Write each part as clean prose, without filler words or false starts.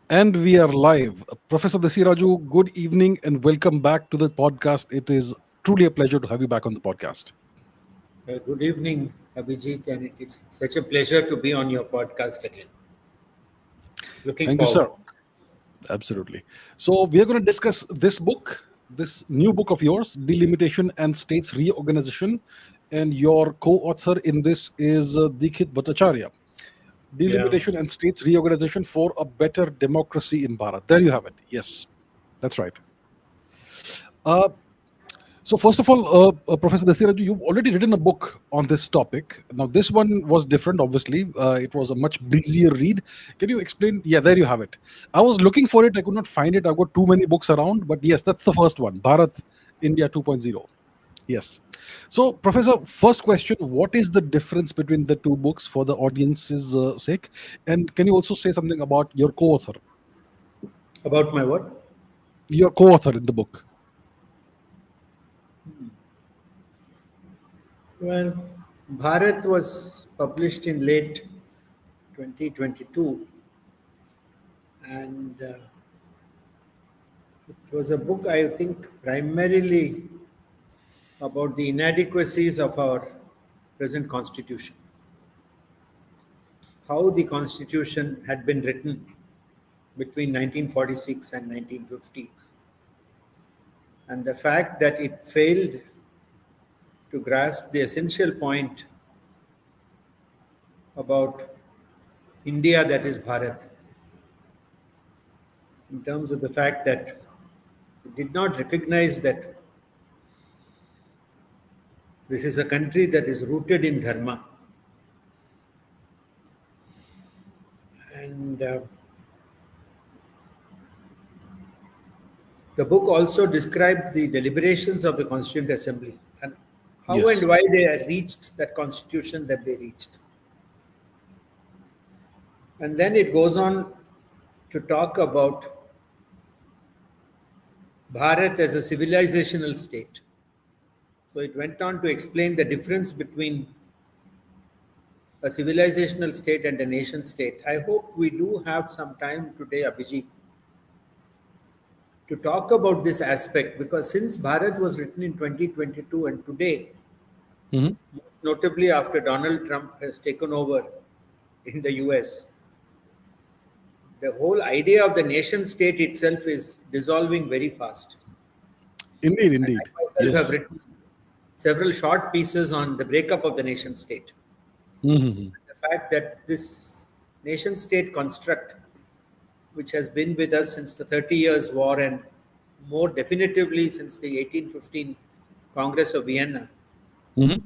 And we are live. Professor Desiraju, good evening and welcome back to the podcast. It is truly a pleasure to have you back on the podcast. Good evening, Abhijit, and it is such a pleasure to be on your podcast again. Looking Thank you, sir. forward. Absolutely. So, we are going to discuss this book, this new book of yours, Delimitation and States Reorganization. And your co author in this is Deekhit Bhattacharya. Yeah. Delimitation and States Reorganization for a Better Democracy in Bharat. There you have it. Yes, that's right. Uh, So first of all, Professor Desiraju, you've already written a book on this topic. Now, this one was different. Obviously, it was a much breezier read. Can you explain? Yeah, there you have it. I was looking for it. I could not find it. I've got too many books around. But yes, that's the first one. Bharat, India 2.0. Yes. So, Professor, first question: what is the difference between the two books for the audience's sake? And can you also say something about your co-author? About my what? Your co-author in the book. Well, Bharat was published in late 2022, and it was a book, I think, primarily about the inadequacies of our present constitution. How the constitution had been written between 1946 and 1950, and the fact that it failed to grasp the essential point about India, that is Bharat, in terms of the fact that it did not recognize that this is a country that is rooted in dharma. And the book also described the deliberations of the Constituent Assembly and how Yes. and why they had reached that constitution that they reached. And then it goes on to talk about Bharat as a civilizational state. So it went on to explain the difference between a civilizational state and a nation state. I hope we do have some time today, Abhijit, to talk about this aspect, because since Bharat was written in 2022 and today, Mhm. most notably after Donald Trump has taken over in the US, the whole idea of the nation state itself is dissolving very fast. Indeed, And indeed. I myself have Yes. written several short pieces on the breakup of the nation state. Mhm. The fact that this nation state construct, which has been with us since the 30 Years' War and more definitively since the 1815 Congress of Vienna, Mhm.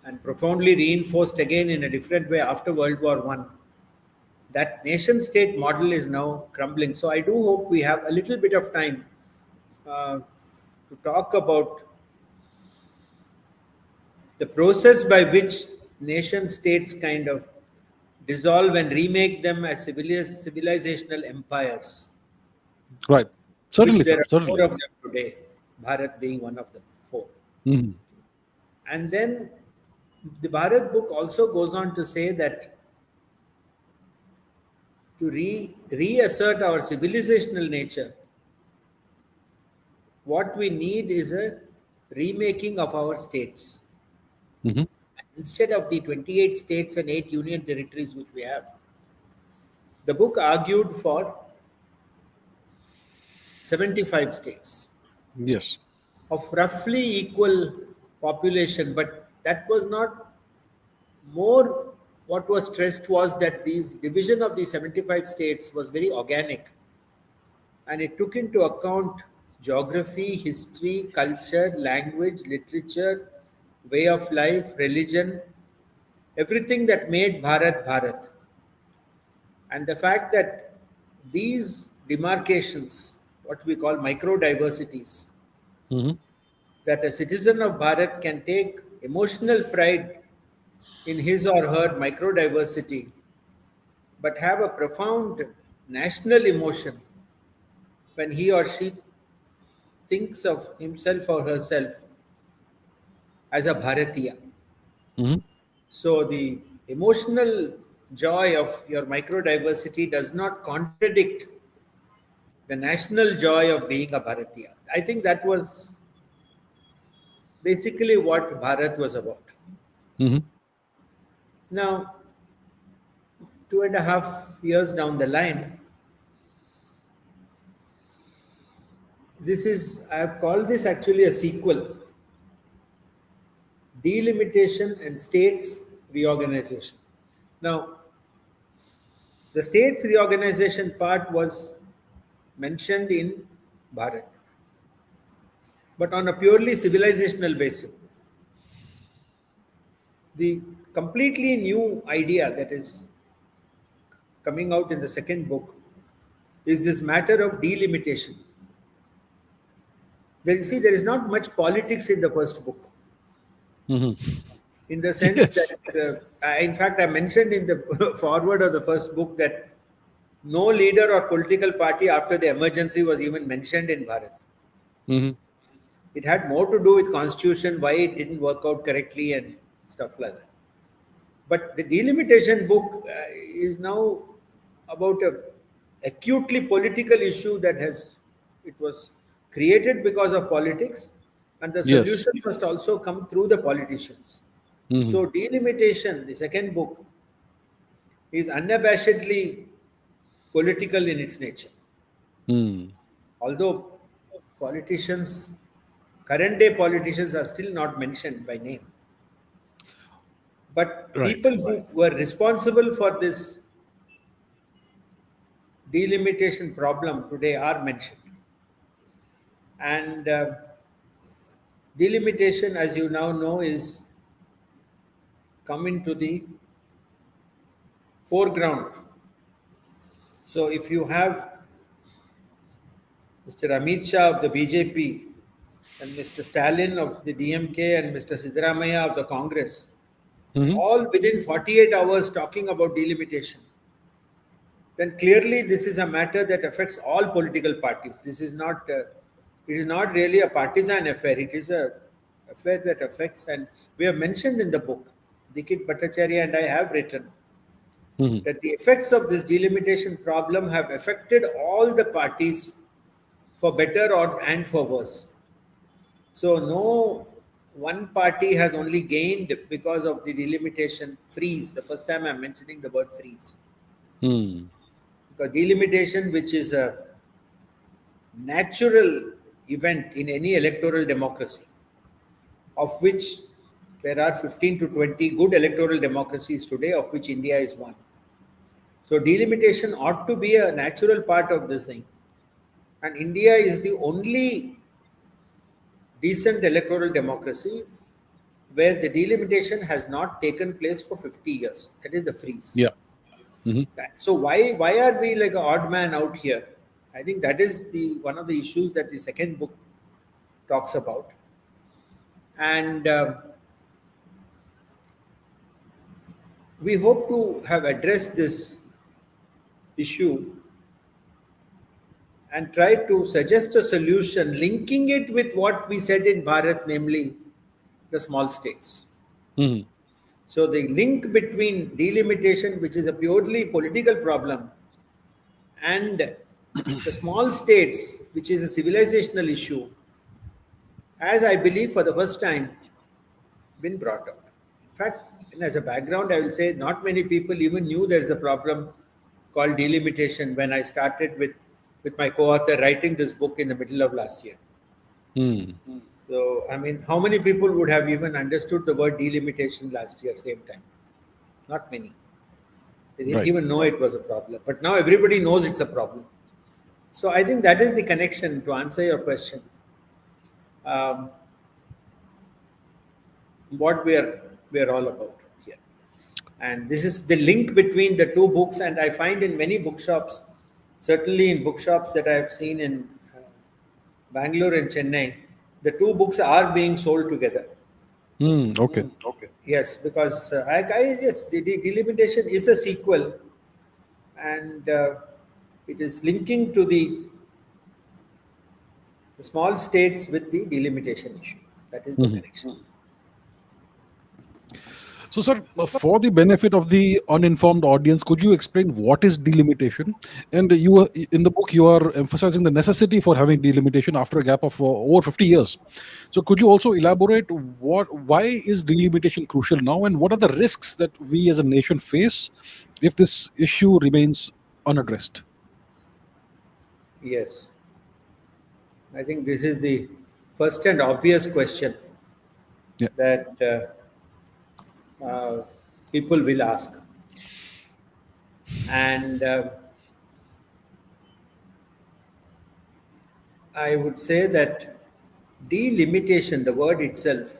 and profoundly reinforced again in a different way after World War One, that nation state model is now crumbling. So I do hope we have a little bit of time uh, to talk about the process by which nation states kind of dissolve and remake them as civilizational empires, Right. which Certainly, there sir. are four Certainly. of them today, Bharat being one of the four. Mhm. And then the Bharat book also goes on to say that to reassert our civilizational nature, what we need is a remaking of our states. Mhm. Instead of the 28 states and 8 union territories which we have, the book argued for 75 states Yes. of roughly equal population, but that was not more. What was stressed was that these division of the 75 states was very organic, and it took into account geography, history, culture, language, literature, way of life, religion, everything that made Bharat Bharat. And the fact that these demarcations, what we call micro diversities, Mhm. that a citizen of Bharat can take emotional pride in his or her micro diversity, but have a profound national emotion when he or she thinks of himself or herself as a Bharatiya. Mhm. So the emotional joy of your micro diversity does not contradict the national joy of being a Bharatiya. I think that was basically what Bharat was about. Mhm. Now, 2.5 years down the line, I have called this actually a sequel: Delimitation and States Reorganization. Now, the states reorganization part was mentioned in Bharat, but on a purely civilizational basis. The completely new idea that is coming out in the second book is this matter of delimitation. You see, there is not much politics in the first book, Mhm. in the sense that, Yes. in fact, I mentioned in the foreword of the first book that no leader or political party after the emergency was even mentioned in Bharat. Mhm. It had more to do with constitution, why it didn't work out correctly and stuff like that. But the delimitation book is now about a acutely political issue it was created because of politics, and the Yes. solution must also come through the politicians. Mhm. So delimitation, the second book, is unabashedly political in its nature. Mm. Although politicians, current day politicians, are still not mentioned by name. But Right. people who were responsible for this delimitation problem today are mentioned. And delimitation, as you now know, is coming to the foreground. So if you have Mr. Amit Shah of the BJP and Mr. Stalin of the DMK and Mr. Siddaramaiah of the Congress, Mhm. all within 48 hours talking about delimitation, then clearly this is a matter that affects all political parties. It is not really a partisan affair. It is a affair that affects, and we have mentioned in the book, Deekhit Bhattacharya and I have written Mhm. that the effects of this delimitation problem have affected all the parties for better and for worse. So no one party has only gained because of the delimitation freeze. The first time I'm mentioning the word freeze. Mm. Because delimitation, which is a natural event in any electoral democracy, of which there are 15 to 20 good electoral democracies today, of which India is one. So delimitation ought to be a natural part of this thing. And India is the only decent electoral democracy where the delimitation has not taken place for 50 years. That is the freeze. Yeah. Mhm. So why are we like an odd man out here? I think that is the one of the issues that the second book talks about, and we hope to have addressed this issue and try to suggest a solution, linking it with what we said in Bharat, namely the small states. Mhm. So the link between delimitation, which is a purely political problem, and the small states, which is a civilizational issue, has, I believe, for the first time been brought up. In fact, as a background, I will say not many people even knew there's a problem called delimitation when I started with my co-author writing this book in the middle of last year. Mm. So, I mean, how many people would have even understood the word delimitation last year, same time? Not many. They didn't Right. even know it was a problem. But now everybody knows it's a problem. So I think that is the connection to answer your question. Um, what we are all about here. And this is the link between the two books. And I find in many bookshops, certainly in bookshops that I've seen in Bangalore and Chennai, the two books are being sold together. Mm. Okay. Yes, because yes, the delimitation is a sequel, and it is linking to the small states with the delimitation issue. That is the Mhm. connection. So, sir, for the benefit of the uninformed audience, could you explain what is delimitation? And in the book, you are emphasizing the necessity for having delimitation after a gap of over 50 years. So, could you also elaborate why is delimitation crucial now, and what are the risks that we as a nation face if this issue remains unaddressed? Yes, I think this is the first and obvious question Yeah, that people will ask. And I would say that delimitation, the word itself,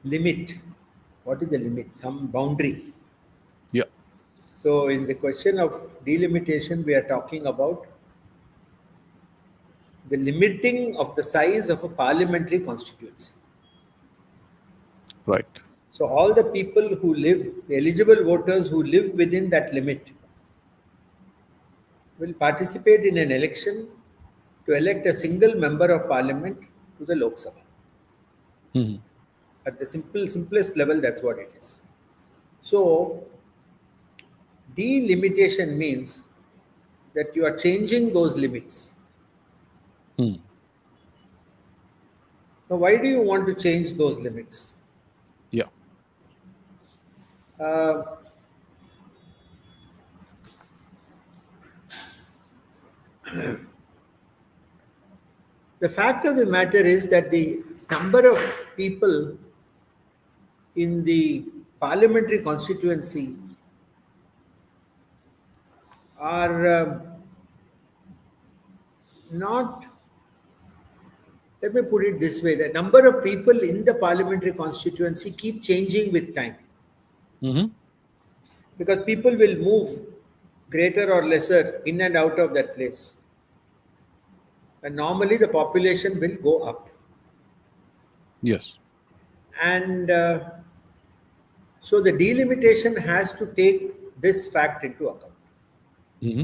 limit. What is the limit? Some boundary. yeah, So, in the question of delimitation, we are talking about the limiting of the size of a parliamentary constituency. right. So, all the people who live, the eligible voters who live within that limit, will participate in an election to elect a single member of parliament to the Lok Sabha. Mhm. At the simplest level, that's what it is. So, delimitation means that you are changing those limits. Mhm. Now, why do you want to change those limits? Yeah, Uh, the fact of the matter is that the number of people in the parliamentary constituency are not, let me put it this way, the number of people in the parliamentary constituency keep changing with time, hmm, because people will move greater or lesser in and out of that place, and normally the population will go up. yes, And so the delimitation has to take this fact into account. hmm,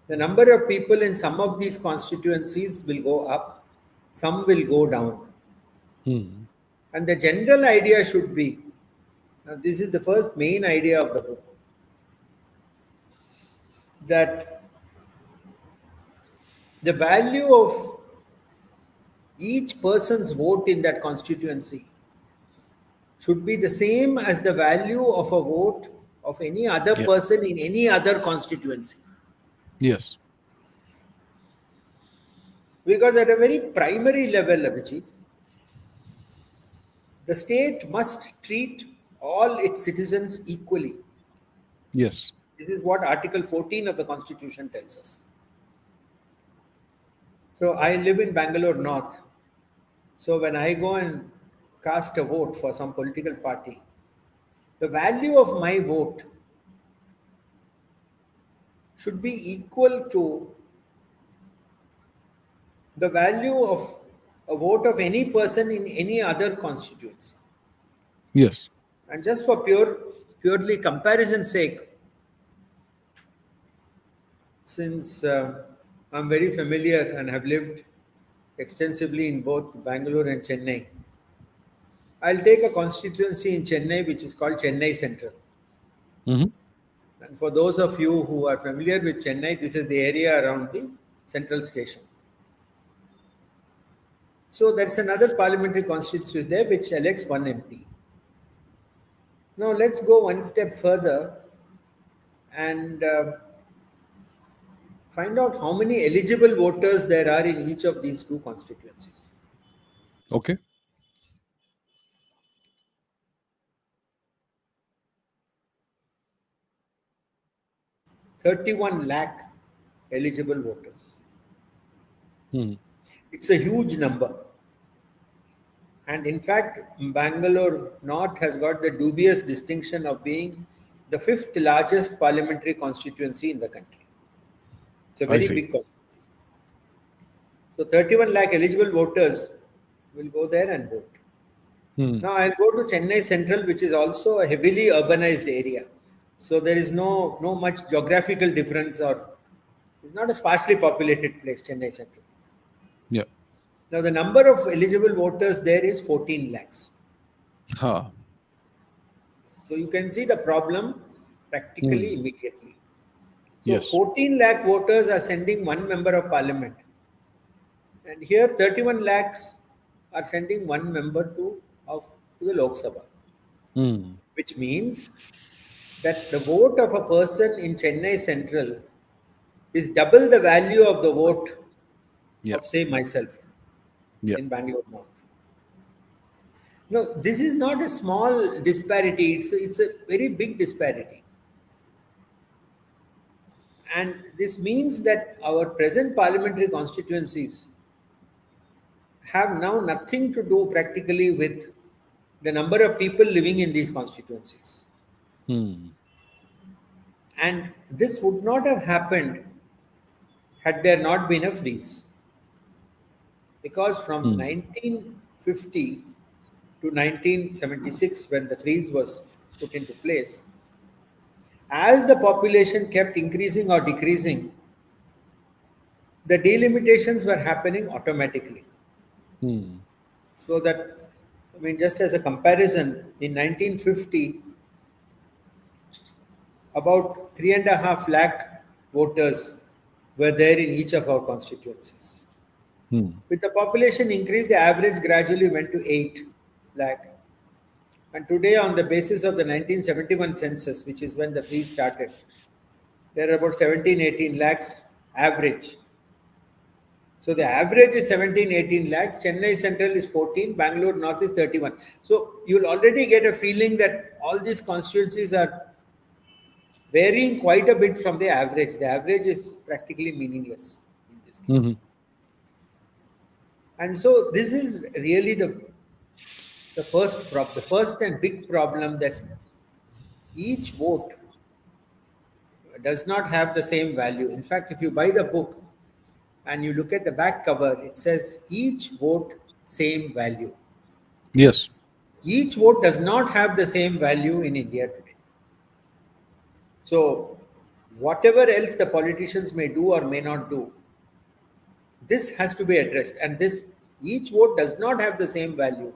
The number of people in some of these constituencies will go up, some will go down. hmm, And the general idea should be, now this is the first main idea of the book, that the value of each person's vote in that constituency should be the same as the value of a vote of any other yeah, person in any other constituency. yes, Because at a very primary level, Abhijit, the state must treat all its citizens equally. yes, This is what Article 14 of the Constitution tells us. So I live in Bangalore North. So when I go and cast a vote for some political party, the value of my vote should be equal to the value of a vote of any person in any other constituency. yes, And just for purely comparison sake, since I'm very familiar and have lived extensively in both Bangalore and Chennai, I'll take a constituency in Chennai which is called Chennai Central. hmm, And for those of you who are familiar with Chennai, this is the area around the central station. So that's another parliamentary constituency there which elects one MP. Now let's go one step further and find out how many eligible voters there are in each of these two constituencies. okay, 31 lakh eligible voters. hmm, It's a huge number. And in fact, Bangalore North has got the dubious distinction of being the fifth largest parliamentary constituency in the country. It's a I very see. big constituency. So 31 lakh eligible voters will go there and vote. Hmm. Now I'll go to Chennai Central, which is also a heavily urbanized area. So there is no much geographical difference, or it's not a sparsely populated place, Chennai Central. Yeah, Now the number of eligible voters there is 14 lakhs. Ha. So you can see the problem practically Hmm. immediately. So Yes. 14 lakh voters are sending one member of parliament. And here 31 lakhs are sending one member to the Lok Sabha, Hmm. which means that the vote of a person in Chennai Central is double the value of the vote Yeah. of, say, myself Yeah. in Bangalore North. No, this is not a small disparity, it's a very big disparity. And this means that our present parliamentary constituencies have now nothing to do practically with the number of people living in these constituencies. Hmm. And this would not have happened had there not been a freeze. Because from Hmm. 1950 to 1976, when the freeze was put into place, as the population kept increasing or decreasing, the delimitations were happening automatically. Hmm. So that, I mean, just as a comparison, in 1950, about 3.5 lakh voters were there in each of our constituencies. Hmm. With the population increase, the average gradually went to 8 lakh. And today, on the basis of the 1971 census, which is when the freeze started, there are about 17, 18 lakhs average. So the average is 17, 18 lakhs. Chennai Central is 14, Bangalore North is 31. So you'll already get a feeling that all these constituencies are varying quite a bit from the average. The average is practically meaningless in this case. Hmm. And so this is really the first and big problem, that each vote does not have the same value. In fact, if you buy the book and you look at the back cover, it says each vote same value. Yes. Each vote does not have the same value in India today. So whatever else the politicians may do or may not do, this has to be addressed. And this each vote does not have the same value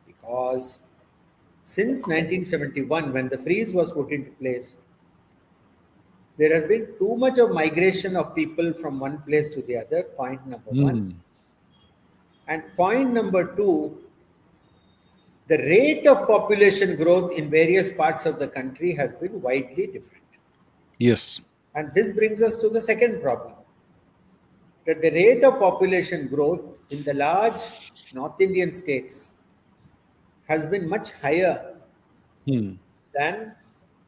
because since 1971, when the freeze was put into place, there has been too much of migration of people from one place to the other, point number one. Hmm. And point number two, the rate of population growth in various parts of the country has been widely different. Yes. And this brings us to the second problem, that the rate of population growth in the large North Indian states has been much higher Hmm. than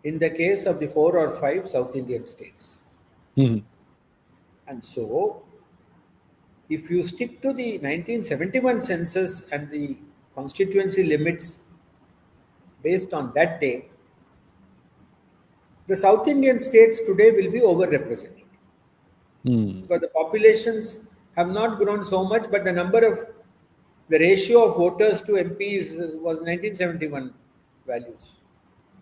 in the case of the 4 or 5 South Indian states. Hmm. And so, if you stick to the 1971 census and the constituency limits based on that day, the South Indian states today will be overrepresented Hmm. because the populations have not grown so much, but the ratio of voters to MPs was 1971 values.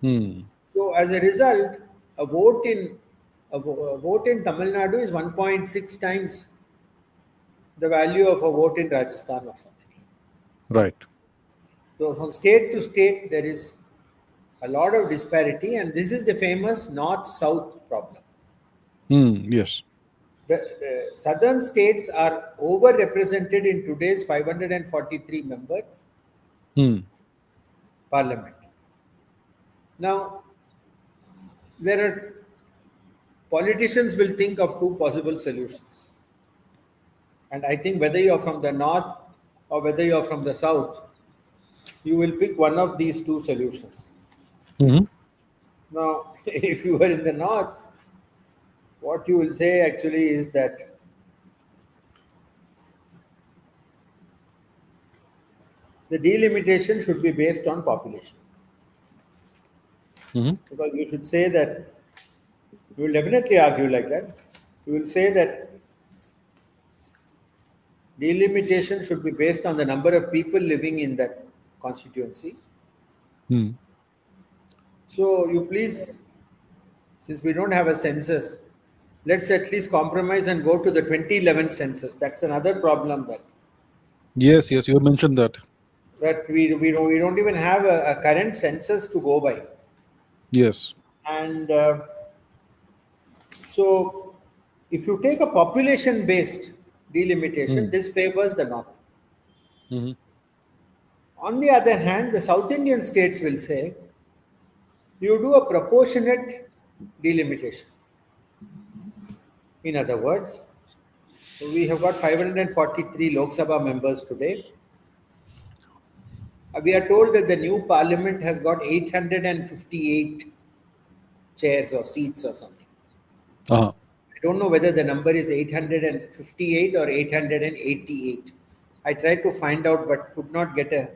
Hmm. So as a result, a vote in a vote in Tamil Nadu is 1.6 times the value of a vote in Rajasthan or something. Right. So from state to state, there is a lot of disparity, and this is the famous north-south problem. Hmm. Yes. The southern states are overrepresented in today's 543-member Hmm. parliament. Now, there are politicians will think of two possible solutions. And I think whether you're from the north or whether you're from the south, you will pick one of these two solutions. Hmm. Now, if you are in the north, what you will say actually is that the delimitation should be based on population. Hmm. Because you should say that, you will definitely argue like that. You will say that delimitation should be based on the number of people living in that constituency. Hmm. So you please, since we don't have a census, let's at least compromise and go to the 2011 census. That's another problem that, Yes. Yes. You mentioned that. that we don't even have a current census to go by. Yes. And so, if you take a population based delimitation, Mm. this favors the north. Mhm. On the other hand, the South Indian states will say you do a proportionate delimitation. In other words, we have got 543 Lok Sabha members today. We are told that the new parliament has got 858 chairs or seats or something. Uh-huh. I don't know whether the number is 858 or 888. I tried to find out but could not get a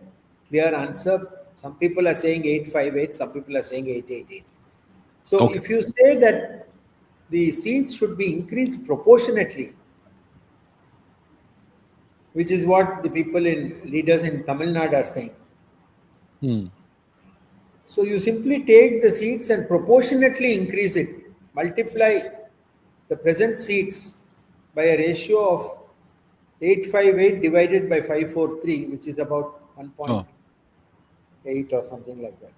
clear answer. Some people are saying 858, some people are saying 888. So Okay. if you say that the seats should be increased proportionately, which is what the people in leaders in Tamil Nadu are saying. Mm. So you simply take the seats and proportionately increase it, multiply the present seats by a ratio of 858 divided by 543, which is about Oh. 1.8 or something like that.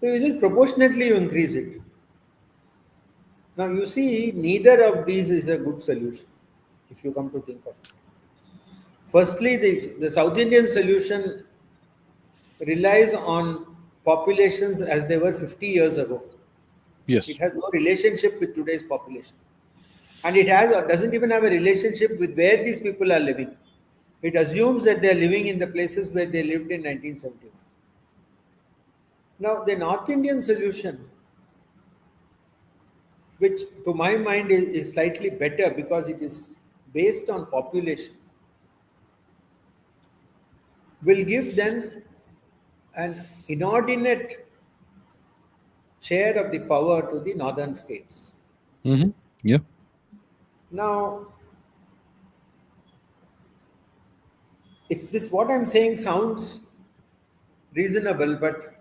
So you just proportionately you increase it. Now you see, neither of these is a good solution if you come to think of it. Firstly, the South Indian solution relies on populations as they were 50 years ago. It Yes. has no relationship with today's population. And it has or doesn't even have a relationship with where these people are living. It assumes that they are living in the places where they lived in 1971. Now, the North Indian solution, which to my mind is slightly better because it is based on population, will give them an inordinate share of the power to the northern states. Mm-hmm. Yeah. Now, if this what I'm saying sounds reasonable, but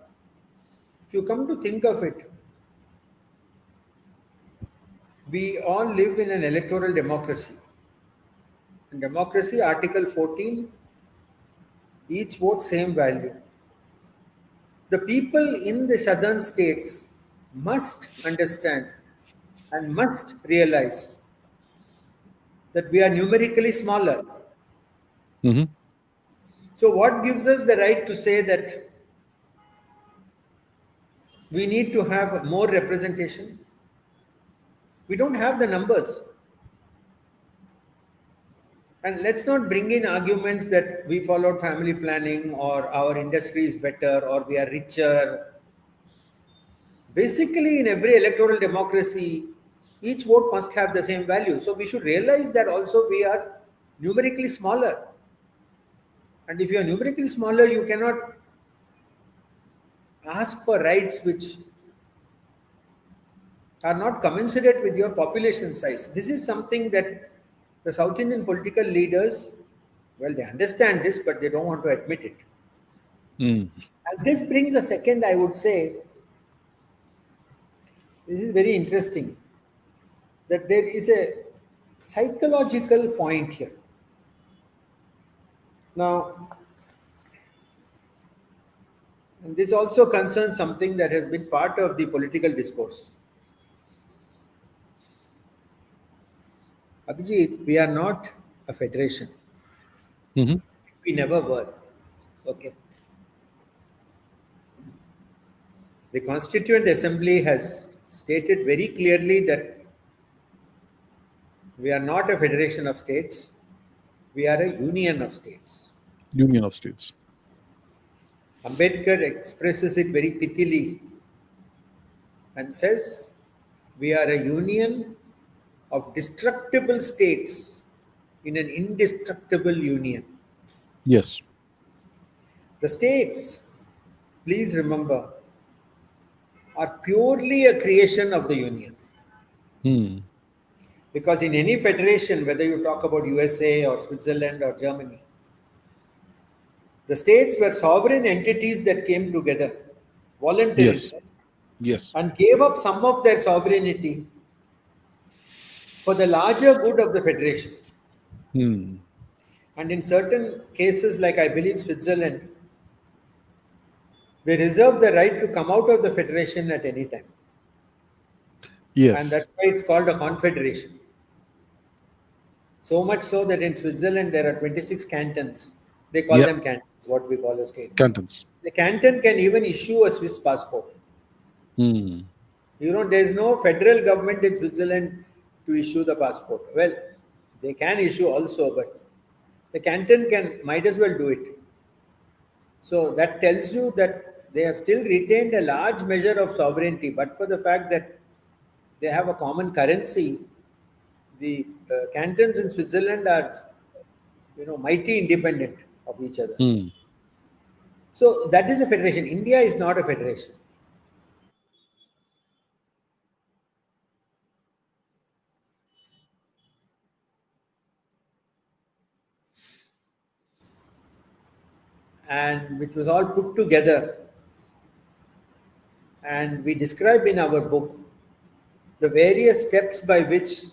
if you come to think of it, we all live in an electoral democracy. In democracy, Article 14, each vote same value. The people in the southern states must understand and must realize that we are numerically smaller. Mm-hmm. So, what gives us the right to say that we need to have more representation? We don't have the numbers. And let's not bring in arguments that we followed family planning or our industry is better or we are richer. Basically, in every electoral democracy, each vote must have the same value. So we should realize that also we are numerically smaller. And if you are numerically smaller, you cannot ask for rights which are not commensurate with your population size. This is something that the South Indian political leaders, well, they understand this, but they don't want to admit it. Mm. And this brings a second, I would say, this is very interesting, that there is a psychological point here. Now, and this also concerns something that has been part of the political discourse. Abhijit, we are not a federation. Mm-hmm. We never were. Okay. The Constituent Assembly has stated very clearly that we are not a federation of states, we are a union of states. Union of States. Ambedkar expresses it very pithily and says we are a union of destructible states in an indestructible union. Yes. The states, please remember, are purely a creation of the union. Mm. Because in any federation, whether you talk about USA or Switzerland or Germany, the states were sovereign entities that came together voluntarily Yes. Yes. and gave up some of their sovereignty for the larger good of the federation. Mm. And in certain cases, like I believe Switzerland, they reserve the right to come out of the federation at any time. And Yes. that's why it's called a confederation. So much so that in Switzerland there are 26 cantons. They call Yeah. them cantons, what we call a state. Cantons. The canton can even issue a Swiss passport. Hmm. There's no federal government in Switzerland to issue the passport. Well, they can issue also, but the canton might as well do it. So that tells you that they have still retained a large measure of sovereignty, but for the fact that they have a common currency, the cantons in Switzerland are, mighty independent of each other. Hmm. So that is a federation. India is not a federation. And which was all put together. And we describe in our book the various steps by which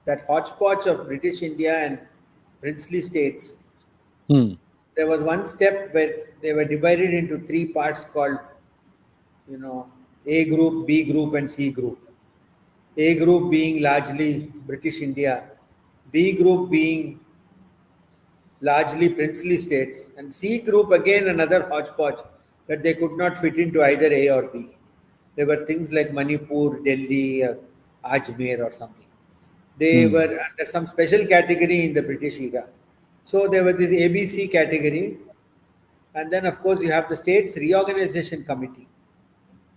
that hodgepodge of British India and princely states, Hmm. there was one step where they were divided into three parts called, A group, B group, and C group. A group being largely British India, B group being largely princely states, and C group again another hodgepodge that they could not fit into either A or B. There were things like Manipur, Delhi, or Ajmer or something. They Hmm. were under some special category in the British era. So there was this ABC category, and then of course you have the States Reorganization Committee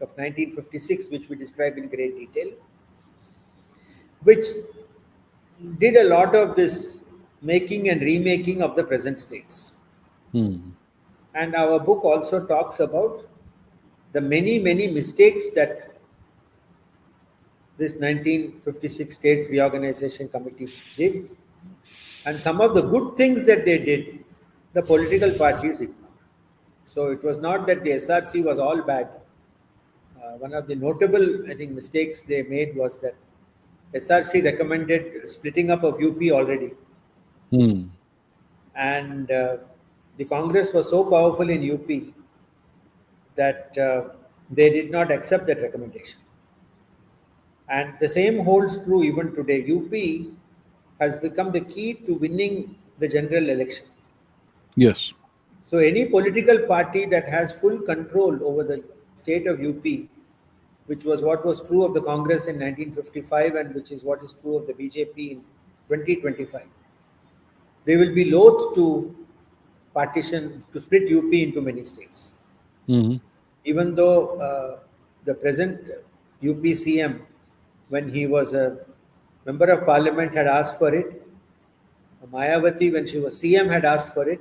of 1956, which we describe in great detail, which did a lot of this making and remaking of the present states. Hmm. And our book also talks about the many, many mistakes that this 1956 States Reorganization Committee did, and some of the good things that they did, the political parties ignored. So it was not that the SRC was all bad. One of the notable, I think, mistakes they made was that SRC recommended splitting up of UP already, Hmm. and the Congress was so powerful in UP that they did not accept that recommendation. And the same holds true even today. UP has become the key to winning the general election. Yes. So any political party that has full control over the state of UP, which was what was true of the Congress in 1955 and which is what is true of the BJP in 2025, they will be loath to to split UP into many states. Hmm. Even though the present UP CM, when he was a member of parliament, had asked for it, Mayawati, when she was CM, had asked for it,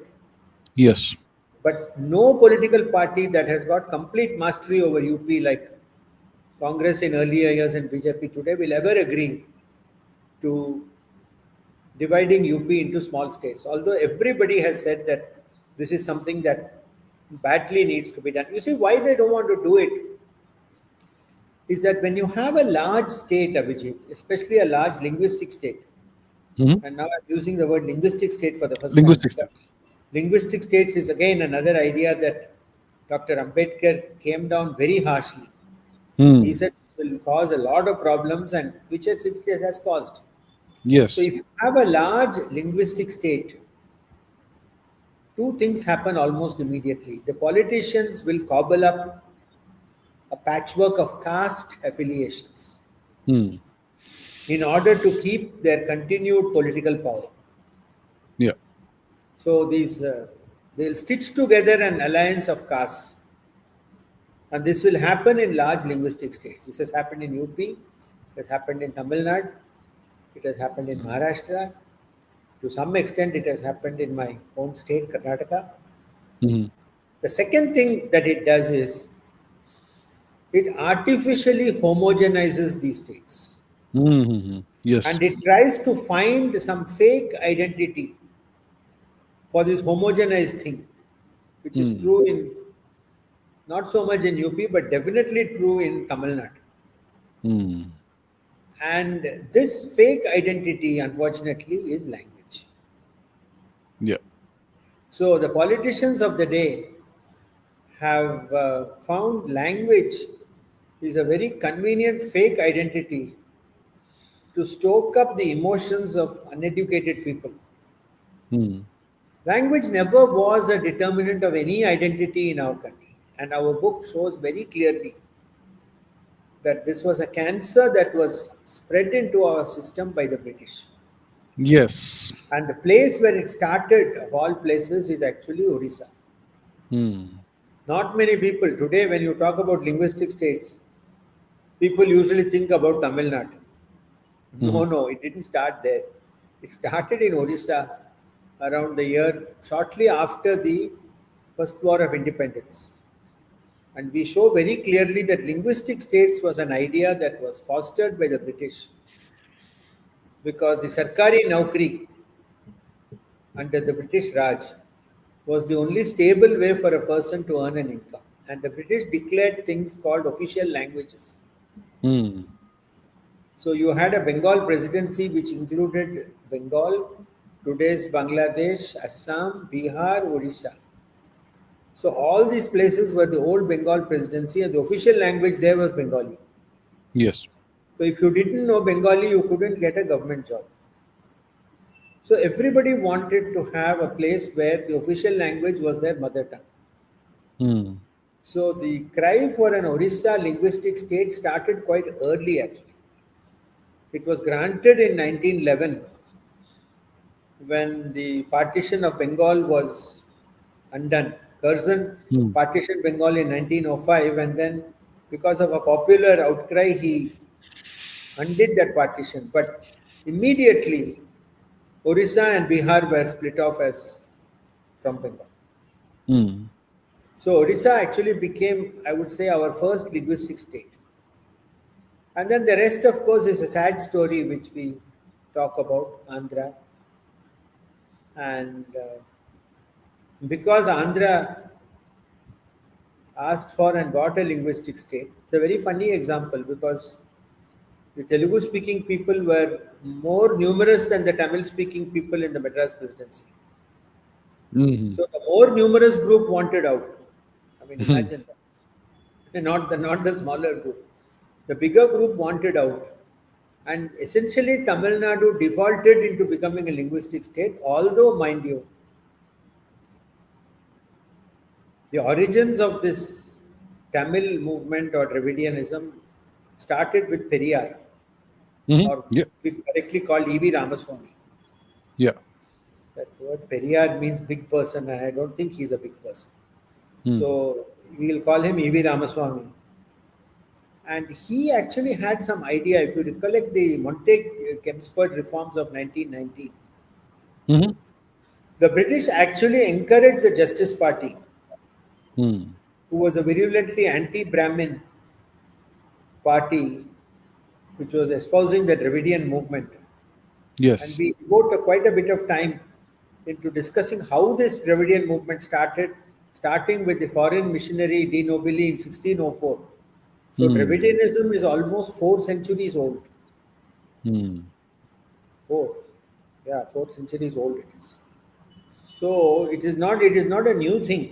Yes. but no political party that has got complete mastery over UP like Congress in earlier years and BJP today will ever agree to dividing UP into small states. Although everybody has said that this is something that badly needs to be done. You see, why they don't want to do it is that when you have a large state, Abhijit, especially a large linguistic state, Hmm. and now I'm using the word linguistic state for the first time. Linguistics. Linguistic states is again another idea that Dr. Ambedkar came down very harshly. He Hmm. said this will cause a lot of problems, and which it has caused. So Yes. if you have a large linguistic state, two things happen almost immediately. The politicians will cobble up a patchwork of caste affiliations Hmm. in order to keep their continued political power. Yeah. So they'll stitch together an alliance of castes, and this will happen in large linguistic states. This has happened in UP, it has happened in Tamil Nadu, it has happened in Maharashtra. To some extent, it has happened in my own state, Karnataka. Hmm. The second thing that it does is it artificially homogenizes these states, Hmm. Yes. and it tries to find some fake identity for this homogenized thing, which is Hmm. true in not so much in UP, but definitely true in Tamil Nadu. Hmm. And this fake identity, unfortunately, is language. Yeah. So the politicians of the day have found language is a very convenient fake identity to stoke up the emotions of uneducated people. Hmm. Language never was a determinant of any identity in our country, and our book shows very clearly that this was a cancer that was spread into our system by the British. Yes. And the place where it started, of all places, is actually Orissa. Hmm. Not many people today, when you talk about linguistic states, people usually think about Tamil Nadu. Hmm. No, it didn't start there. It started in Orissa around the year shortly after the First War of Independence. And we show very clearly that linguistic states was an idea that was fostered by the British because the Sarkari Naukri under the British Raj was the only stable way for a person to earn an income. And the British declared things called official languages. Hmm. So you had a Bengal presidency which included Bengal, today's Bangladesh, Assam, Bihar, Odisha. So all these places were the old Bengal presidency, and the official language there was Bengali. Yes. So if you didn't know Bengali, you couldn't get a government job. So everybody wanted to have a place where the official language was their mother tongue. Hmm. So the cry for an Orissa linguistic state started quite early actually. It was granted in 1911 when the partition of Bengal was undone. Curzon Hmm. partitioned Bengal in 1905, and then because of a popular outcry, he undid that partition. But immediately, Orissa and Bihar were split off as from Bengal. Hmm. So Orissa actually became, I would say, our first linguistic state. And then the rest, of course, is a sad story which we talk about, Andhra. And because Andhra asked for and got a linguistic state, it's a very funny example because the Telugu speaking people were more numerous than the Tamil speaking people in the Madras presidency. Hmm. So the more numerous group wanted out. I mean, Hmm. imagine that. Not the smaller group. The bigger group wanted out. And essentially, Tamil Nadu defaulted into becoming a linguistic state, although, mind you, the origins of this Tamil movement or Dravidianism started with Periyar, Hmm. or Yeah. we correctly called E.V. Ramaswamy. Yeah. That word Periyar means big person, and I don't think he's a big person. Hmm. So we'll call him E.V. Ramaswamy. And he actually had some idea. If you recollect the Montague-Kempsford reforms of 1919, Hmm. the British actually encouraged the Justice Party, Hmm. who was a virulently anti-Brahmin party, which was espousing the Dravidian movement. And Yes. we devote quite a bit of time into discussing how this Dravidian movement started, starting with the foreign missionary De Nobili in 1604. So Hmm. Dravidianism is almost 4 centuries old. Hmm. Four, yeah, 4 centuries old it is. So it is not a new thing.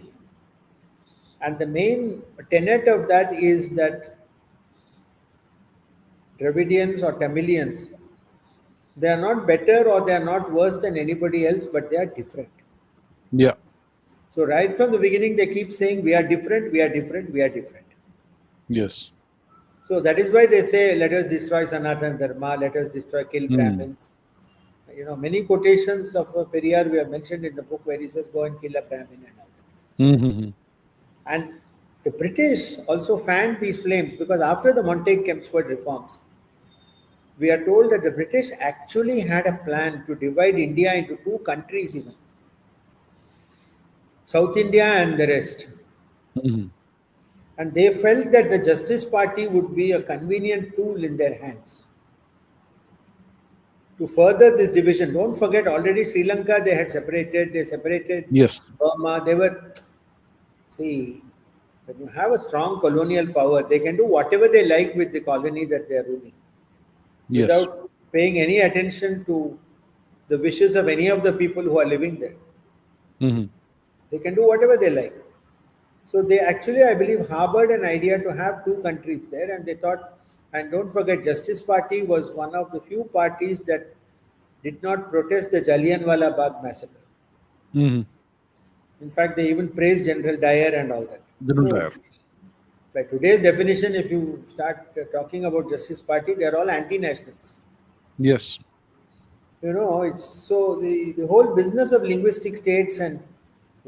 And the main tenet of that is that Dravidians or Tamilians, they are not better or they are not worse than anybody else, but they are different. Yeah. So right from the beginning, they keep saying we are different, we are different, we are different. Yes. So that is why they say, let us destroy Sanatana Dharma, let us destroy, kill Hmm. Brahmins. Many quotations of Periyar we have mentioned in the book where he says, go and kill a Brahmin and all that. Hmm. And the British also fanned these flames because after the Montague-Kempsford reforms, we are told that the British actually had a plan to divide India into two countries even, South India and the rest. Hmm. And they felt that the Justice Party would be a convenient tool in their hands to further this division. Don't forget, already Sri Lanka they separated Yes. Burma. See, when you have a strong colonial power, they can do whatever they like with the colony that they are ruling Yes. without paying any attention to the wishes of any of the people who are living there. Hmm. They can do whatever they like. So they actually, I believe, harbored an idea to have two countries there, and they thought, and don't forget, Justice Party was one of the few parties that did not protest the Jallianwala Bagh massacre. Hmm. In fact, they even praised General Dyer and all that. General So, Dyer. by today's definition, if you start talking about Justice Party, they're all anti-nationals. Yes. It's so the whole business of linguistic states and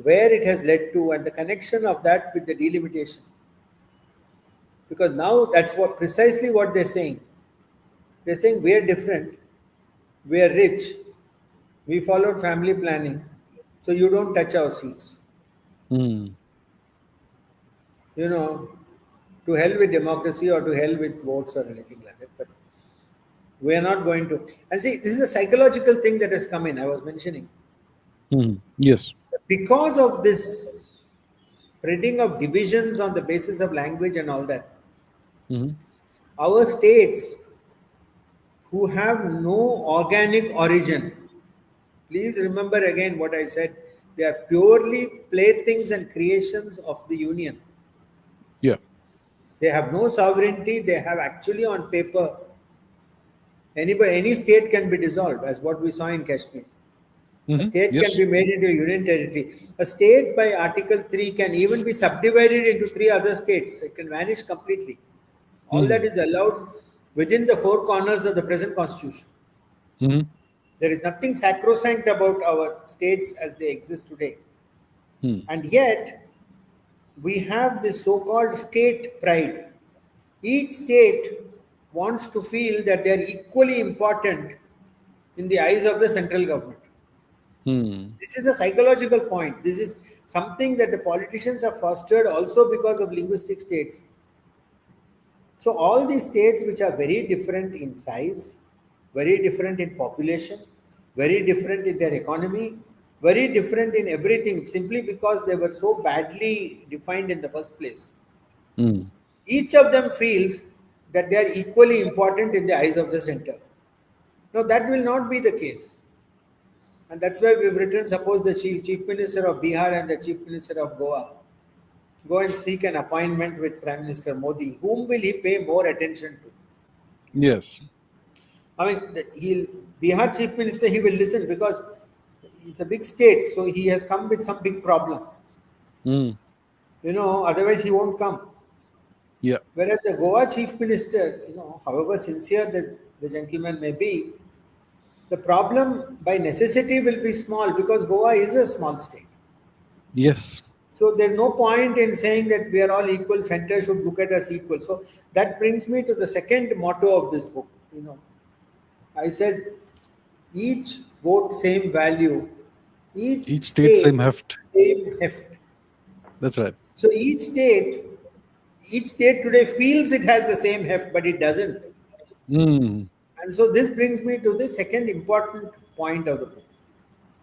where it has led to, and the connection of that with the delimitation. Because now that's what precisely what they're saying. They're saying we are different, we are rich, we followed family planning, so you don't touch our seats. Mm. You know, to hell with democracy or to hell with votes or anything like that. But we are not going to. And see, this is a psychological thing that has come in. I was mentioning Mm. Yes. because of this spreading of divisions on the basis of language and all that. Hmm. Our states who have no organic origin, please remember again what I said. They are purely playthings and creations of the union. Yeah. They have no sovereignty. They have actually on paper. Any state can be dissolved, as what we saw in Kashmir. A Hmm. state can Yes. be made into a union territory. A state by Article 3 can even be subdivided into three other states. It can vanish completely. All that Mm. is allowed within the four corners of the present constitution. Hmm. There is nothing sacrosanct about our states as they exist today. Mm. And yet, we have this so called state pride. Each state wants to feel that they are equally important in the eyes of the central government. Mm. This is a psychological point. This is something that the politicians have fostered also because of linguistic states. So, all these states, which are very different in size, very different in population, very different in their economy, very different in everything, simply because they were so badly defined in the first place. Mm. Each of them feels that they are equally important in the eyes of the center. No, that will not be the case. And that's why we've written, suppose the chief Minister of Bihar and the Chief Minister of Goa go and seek an appointment with Prime Minister Modi. Whom will he pay more attention to? Yes. I mean, he'll Bihar Chief Minister, he will listen because it's a big state, so he has come with some big problem. Mm. Otherwise he won't come. Yeah. Whereas the Goa Chief Minister, however sincere the gentleman may be, the problem by necessity will be small because Goa is a small state. Yes. So there's no point in saying that we are all equal, center should look at us equal. So that brings me to the second motto of this book. I said each vote same value, each Each state same state heft. same heft. That's right. So each state today feels it has the same heft, but it doesn't. Mm. And so this brings me to the second important point of the book.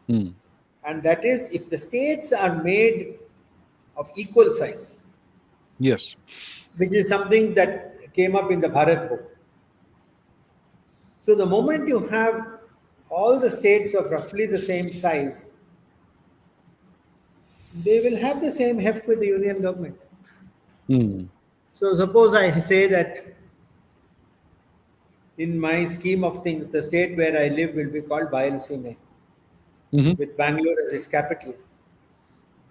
Mm. And that is if the states are made of equal size, Yes. which is something that came up in the Bharat book. So the moment you have all the states of roughly the same size, they will have the same heft with the union government. Mm. So suppose I say that in my scheme of things, the state where I live will be called Rayalaseema, Hmm. with Bangalore as its capital.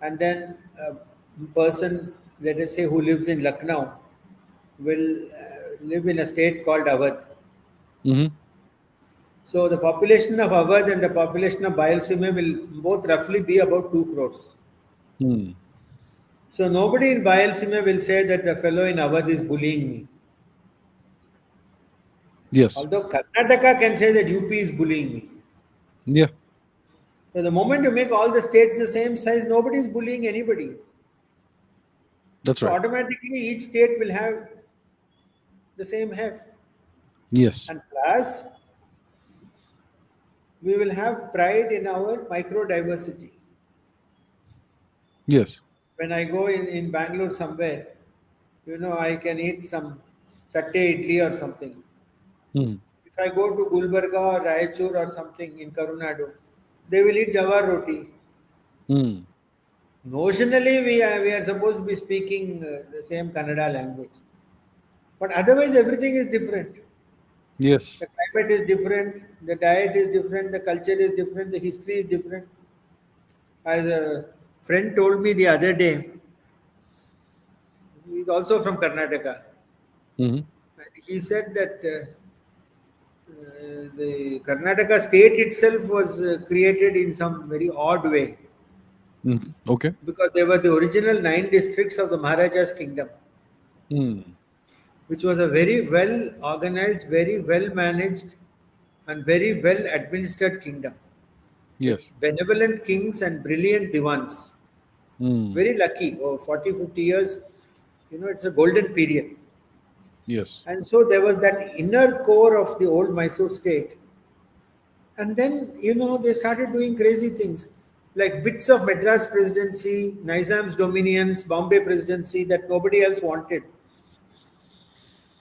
And then a person, let us say, who lives in Lucknow, will live in a state called Awadh. Hmm. So the population of Awadh and the population of Rayalaseema will both roughly be about 2 crores. Mm. So nobody in Rayalaseema will say that the fellow in Awadh is bullying me. Yes. Although Karnataka can say that UP is bullying me. Yeah. So the moment you make all the states the same size, nobody is bullying anybody. That's So right. automatically each state will have the same heft. Yes. And plus, we will have pride in our micro diversity. Yes. When I go in Bangalore somewhere, I can eat some tatte idli or something. Mm. If I go to Gulbarga or Raichur or something in Karunadu, they will eat jawar roti. Mm. Notionally, we are supposed to be speaking the same Kannada language, but otherwise everything is different. Yes. The climate is different, the diet is different, the culture is different, the history is different. As a friend told me the other day, he's also from Karnataka. Hmm. And he said that the Karnataka state itself was created in some very odd way Okay. because they were the original 9 districts of the Maharaja's kingdom, Mm. which was a very well organized, very well managed, and very well administered kingdom with Yes. benevolent kings and brilliant divans. Mm. Very lucky. Oh, 40, 50 years, it's a golden period. Yes. And so there was that inner core of the old Mysore state. And then, they started doing crazy things like bits of Madras presidency, Nizam's dominions, Bombay presidency that nobody else wanted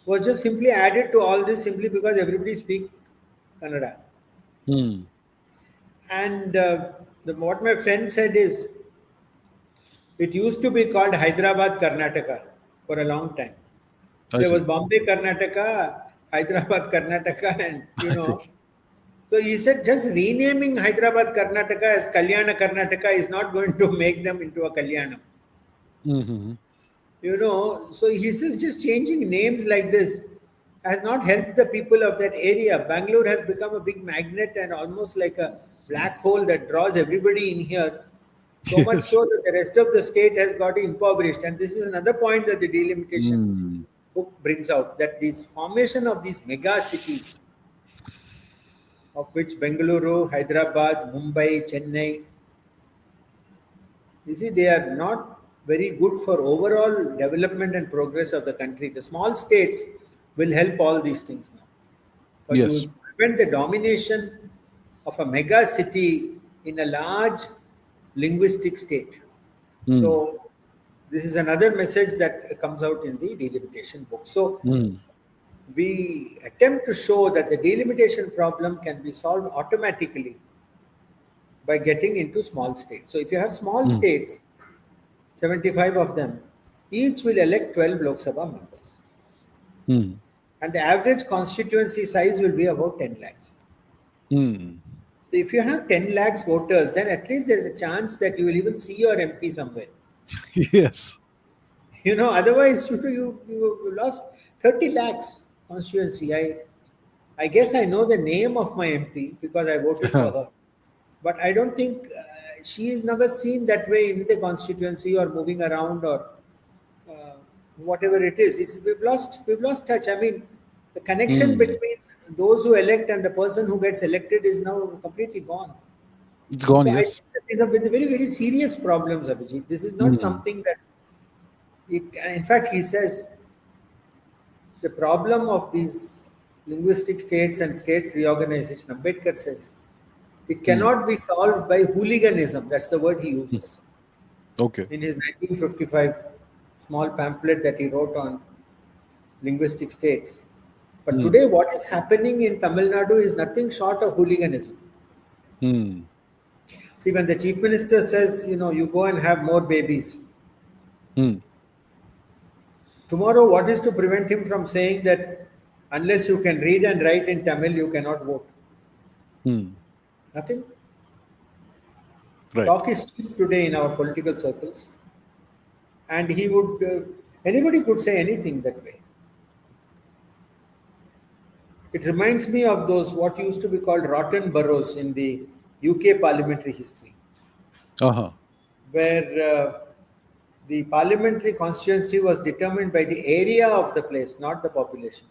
was just simply added to all this simply because everybody speaks Kannada. Mm. And what my friend said is, it used to be called Hyderabad, Karnataka for a long time. I There was see. Bombay, Karnataka, Hyderabad, Karnataka, and I see. So he said just renaming Hyderabad, Karnataka as Kalyana, Karnataka is not going to make them into a Kalyanam. Hmm. So he says just changing names like this has not helped the people of that area. Bangalore has become a big magnet and almost like a black hole that draws everybody in here. So much Yes. so that the rest of the state has got impoverished. And this is another point that the delimitation Mm. book brings out, that the formation of these mega cities, of which Bengaluru, Hyderabad, Mumbai, Chennai, you see, they are not very good for overall development and progress of the country. The small states will help all these things now. Because you Yes. will prevent the domination of a mega city in a large linguistic state. Mm. So, this is another message that comes out in the delimitation book. So, Mm. we attempt to show that the delimitation problem can be solved automatically by getting into small states. So if you have small Mm. states, 75 of them, each will elect 12 Lok Sabha members. Mm. And the average constituency size will be about 10 lakhs. Mm. So if you have 10 lakhs voters, then at least there's a chance that you will even see your MP somewhere. Yes. Otherwise you lost 30 lakhs constituency. I guess I know the name of my MP because I voted for her. But I don't think she is never seen that way in the constituency or moving around or uh, whatever it is. We've lost touch. I mean, the connection Mm. between those who elect and the person who gets elected is now completely gone. It's gone. So I Yes. think that these are with very, very serious problems, Abhijit. This is not Mm. something that in fact, he says the problem of these linguistic states and states reorganization, Ambedkar says, it Mm. cannot be solved by hooliganism. That's the word he Mm. uses Okay. in his 1955 small pamphlet that he wrote on linguistic states. But Mm. today, what is happening in Tamil Nadu is nothing short of hooliganism. Mm. See, when the chief minister says, you go and have more babies, Mm. tomorrow, what is to prevent him from saying that unless you can read and write in Tamil, you cannot vote? Mm. Nothing. Right. Talk is cheap today in our political circles, and anybody could say anything that way. It reminds me of those what used to be called rotten boroughs in the UK parliamentary history, Uh-huh. where the parliamentary constituency was determined by the area of the place, not the population.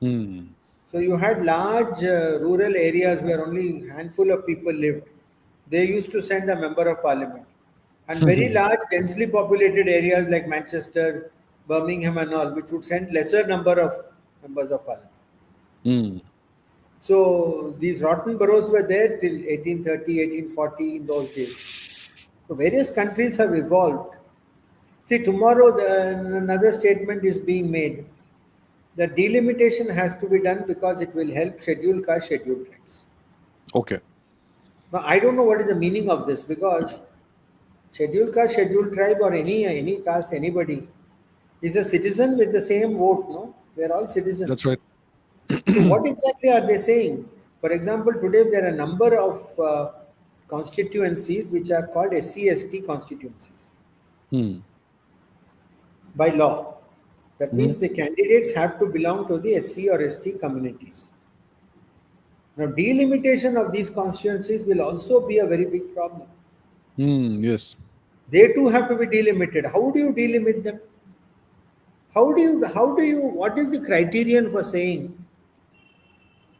Mm. So you had large rural areas where only handful of people lived. They used to send a member of parliament. And very large, densely populated areas like Manchester, Birmingham, and all, which would send lesser number of members of parliament. Mm. So these rotten boroughs were there till 1830, 1840 in those days. So various countries have evolved. See, tomorrow another statement is being made. The delimitation has to be done because it will help schedule caste, scheduled tribes. Okay. Now, I don't know what is the meaning of this because scheduled caste, scheduled tribe, or any caste, anybody is a citizen with the same vote. No, we are all That's citizens. right. So, what exactly are they saying? For example, today there are a number of constituencies which are called SC/ST constituencies Hmm. by law. That Hmm. means the candidates have to belong to the SC or ST communities. Now, delimitation of these constituencies will also be a very big problem. Hmm. Yes. They too have to be delimited. How do you delimit them? What is the criterion for saying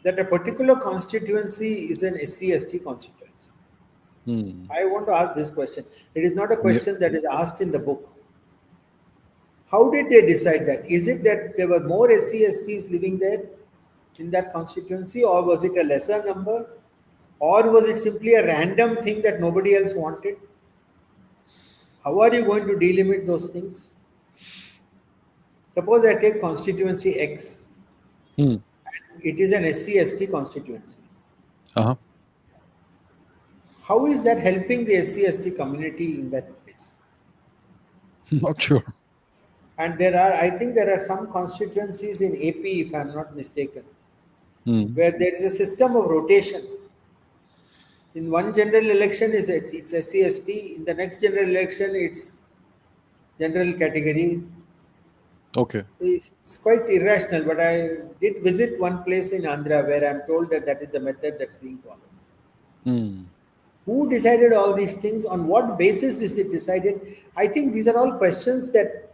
that a particular constituency is an SC/ST constituency? Hmm. I want to ask this question. It is not a Yeah. question that is asked in the book. How did they decide that? Is it that there were more SC/STs living there in that constituency, or was it a lesser number? Or was it simply a random thing that nobody else wanted? How are you going to delimit those things? Suppose I take constituency X, Hmm. it is an SC/ST constituency. Uh-huh. How is that helping the SC/ST community in that place? Not sure. And I think there are some constituencies in AP, if I'm not mistaken, Hmm. where there is a system of rotation. In one general election, it's SC/ST. In the next general election, it's general category. Okay. It's quite irrational, but I did visit one place in Andhra where I'm told that that is the method that's being followed. Hmm. Who decided all these things? On what basis is it decided? I think these are all questions that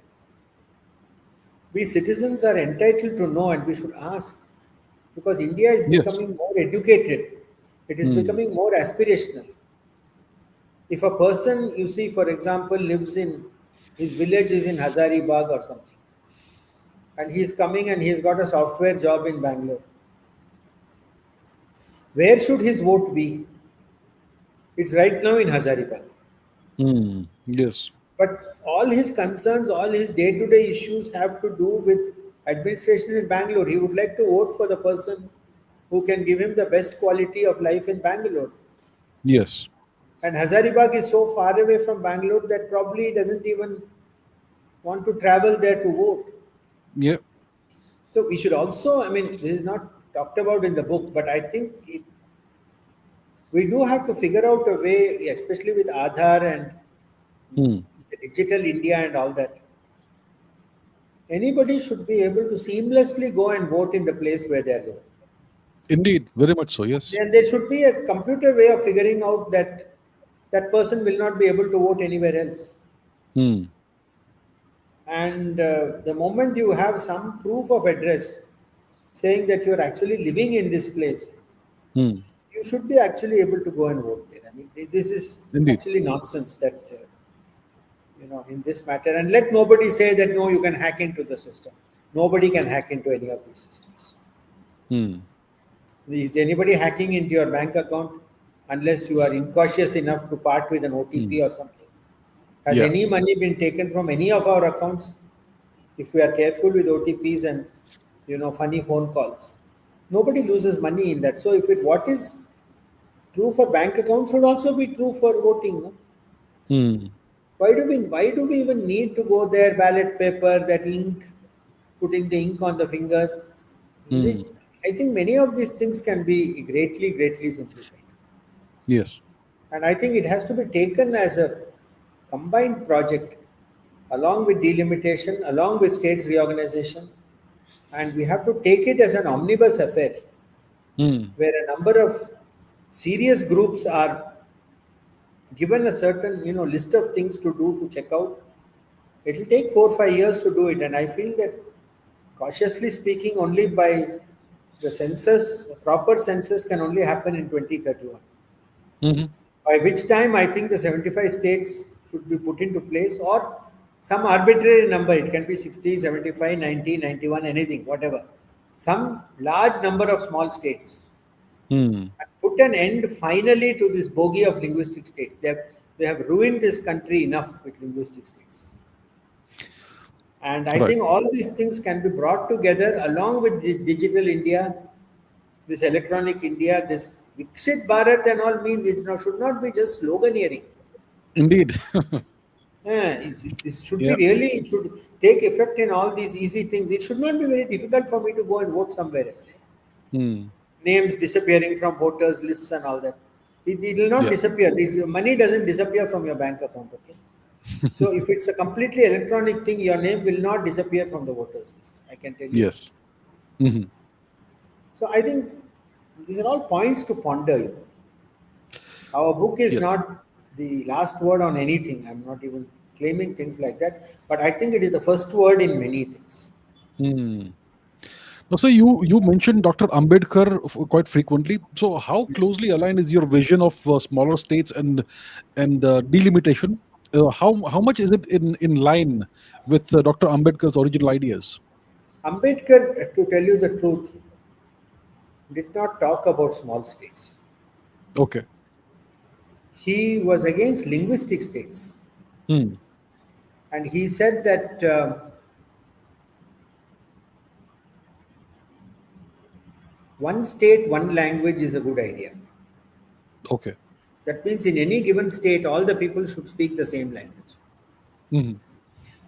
we citizens are entitled to know and we should ask, because India is Yes. becoming more educated, it is Hmm. becoming more aspirational. If a person, you see, for example, lives in his village is in Hazaribagh or something, and he's coming and he's got a software job in Bangalore, where should his vote be? It's right now in Hazaribagh. Hmm. Yes. But all his concerns, all his day to day issues have to do with administration in Bangalore. He would like to vote for the person who can give him the best quality of life in Bangalore. Yes. And Hazaribagh is so far away from Bangalore that probably he doesn't even want to travel there to vote. Yeah. So we should also, I mean, this is not talked about in the book, but I think we do have to figure out a way, especially with Aadhaar and Hmm. the digital India and all that. Anybody should be able to seamlessly go and vote in the place where they are living. Indeed. Very much so. Yes. Then there should be a computer way of figuring out that that person will not be able to vote anywhere else. Hmm. And the moment you have some proof of address saying that you are actually living in this place, Hmm. you should be actually able to go and vote there. I mean, this is Indeed. actually nonsense that in this matter. And let nobody say that no, you can hack into the system. Nobody can hack into any of these systems. Hmm. Is anybody hacking into your bank account unless you are incautious enough to part with an Hmm. OTP or something? Has Yeah. any money been taken from any of our accounts? If we are careful with OTPs and funny phone calls, nobody loses money in that. So if it what is true for bank accounts should also be true for voting. No? Hmm. Why do we even need to go there? Ballot paper, that ink, putting the ink on the finger. You Hmm. see, I think many of these things can be greatly, greatly simplified. Yes. And I think it has to be taken as a combined project along with delimitation, along with states reorganization. And we have to take it as an omnibus affair Hmm. where a number of serious groups are given a certain list of things to do to check out. It will take 4 or 5 years to do it. And I feel that cautiously speaking, only by the census, proper census can only happen in 2031. Hmm. By which time I think the 75 states should be put into place, or some arbitrary number. It can be 60, 75, 90, 91, anything, whatever. Some large number of small states. Hmm. And put an end finally to this bogey of linguistic states. They have ruined this country enough with linguistic states. And I Right. think all these things can be brought together along with the digital India, this electronic India, this Viksit Bharat and all means it now should not be just sloganeering. Indeed. It should be Yeah. really, it should take effect in all these easy things. It should not be very difficult for me to go and vote somewhere, I say. Hmm. Names disappearing from voters lists and all that. It will not Yeah. disappear. Your money doesn't disappear from your bank account, okay? So if it's a completely electronic thing, your name will not disappear from the voters list. I can tell you that. Yes. Hmm. So I think these are all points to ponder. Our book is Yes. not the last word on anything. I'm not even claiming things like that. But I think it is the first word in many things. Hmm. Now, so you mentioned Dr. Ambedkar quite frequently. So, how Yes. closely aligned is your vision of smaller states and delimitation? How much is it in line with Dr. Ambedkar's original ideas? Ambedkar, to tell you the truth, did not talk about small states. Okay. He was against linguistic states. Hmm. And he said that one state, one language is a good idea. Okay. That means in any given state, all the people should speak the same language. Hmm.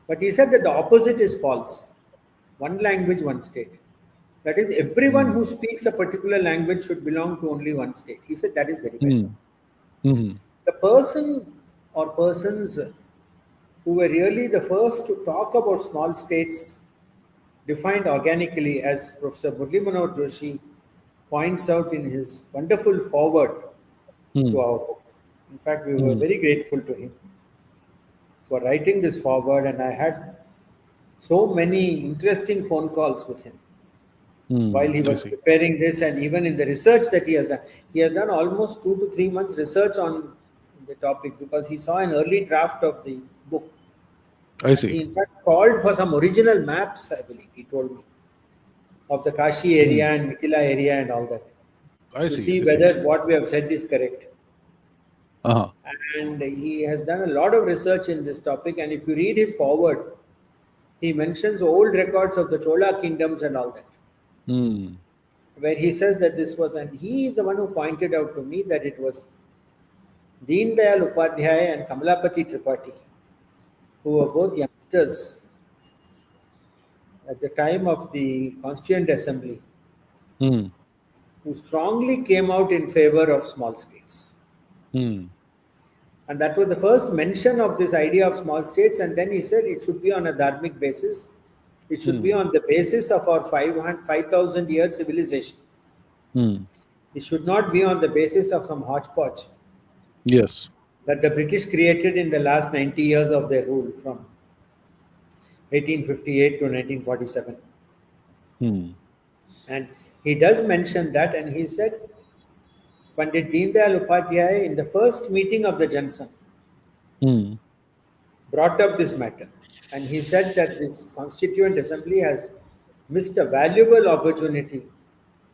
But he said that the opposite is false. One language, one state. That is, everyone Hmm. who speaks a particular language should belong to only one state. He said that is very bad. Hmm. Hmm. The person or persons who were really the first to talk about small states defined organically, as Professor Murli Manohar Joshi points out in his wonderful foreword to Hmm. our book. In fact, we were Hmm. very grateful to him for writing this foreword, and I had so many interesting phone calls with him while Hmm. he I was see. preparing this, and even in the research that he has done. He has done almost 2 to 3 months research on the topic because he saw an early draft of the book. I And see. he, in fact, called for some original maps, I believe, he told me, of the Kashi Hmm. area and Mithila area and all that, I to see. see I see. whether what we have said is correct. Uh-huh. And he has done a lot of research in this topic. And if you read his forward, he mentions old records of the Chola kingdoms and all that, Hmm. where he says that this was, and he is the one who pointed out to me that it was Deen Dayal Upadhyay and Kamalapati Tripathi, who were both youngsters at the time of the Constituent Assembly, Hmm. who strongly came out in favor of small states. Hmm. And that was the first mention of this idea of small states. And then he said it should be on a dharmic basis. It should be Hmm. on the basis of our 5,000 year civilization. Hmm. It should not be on the basis of some hodgepodge Yes. that the British created in the last 90 years of their rule from 1858 to 1947. Hmm. And he does mention that, and he said Pandit Deen Dayal Upadhyay, in the first meeting of the Jansan, Hmm. brought up this matter. And he said that this Constituent Assembly has missed a valuable opportunity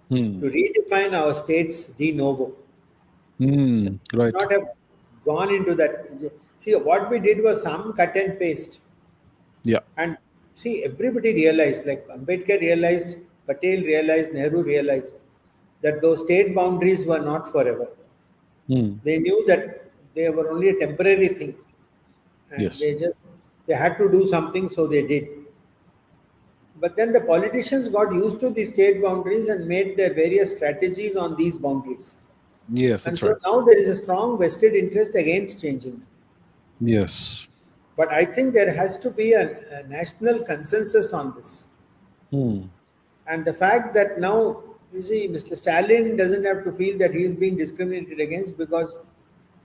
Hmm. to redefine our states de novo. We Hmm. should Right. not have gone into that. See, what we did was some cut and paste. Yeah. And see, everybody realized, like Ambedkar realized, Patel realized, Nehru realized, that those state boundaries were not forever. Hmm. They knew that they were only a temporary thing, and Yes. they had to do something, so they did. But then the politicians got used to the state boundaries and made their various strategies on these boundaries. Yes, And that's so right. now there is a strong vested interest against changing them. Yes. But I think there has to be a national consensus on this. Hmm. And the fact that now, you see, Mr. Stalin doesn't have to feel that he is being discriminated against because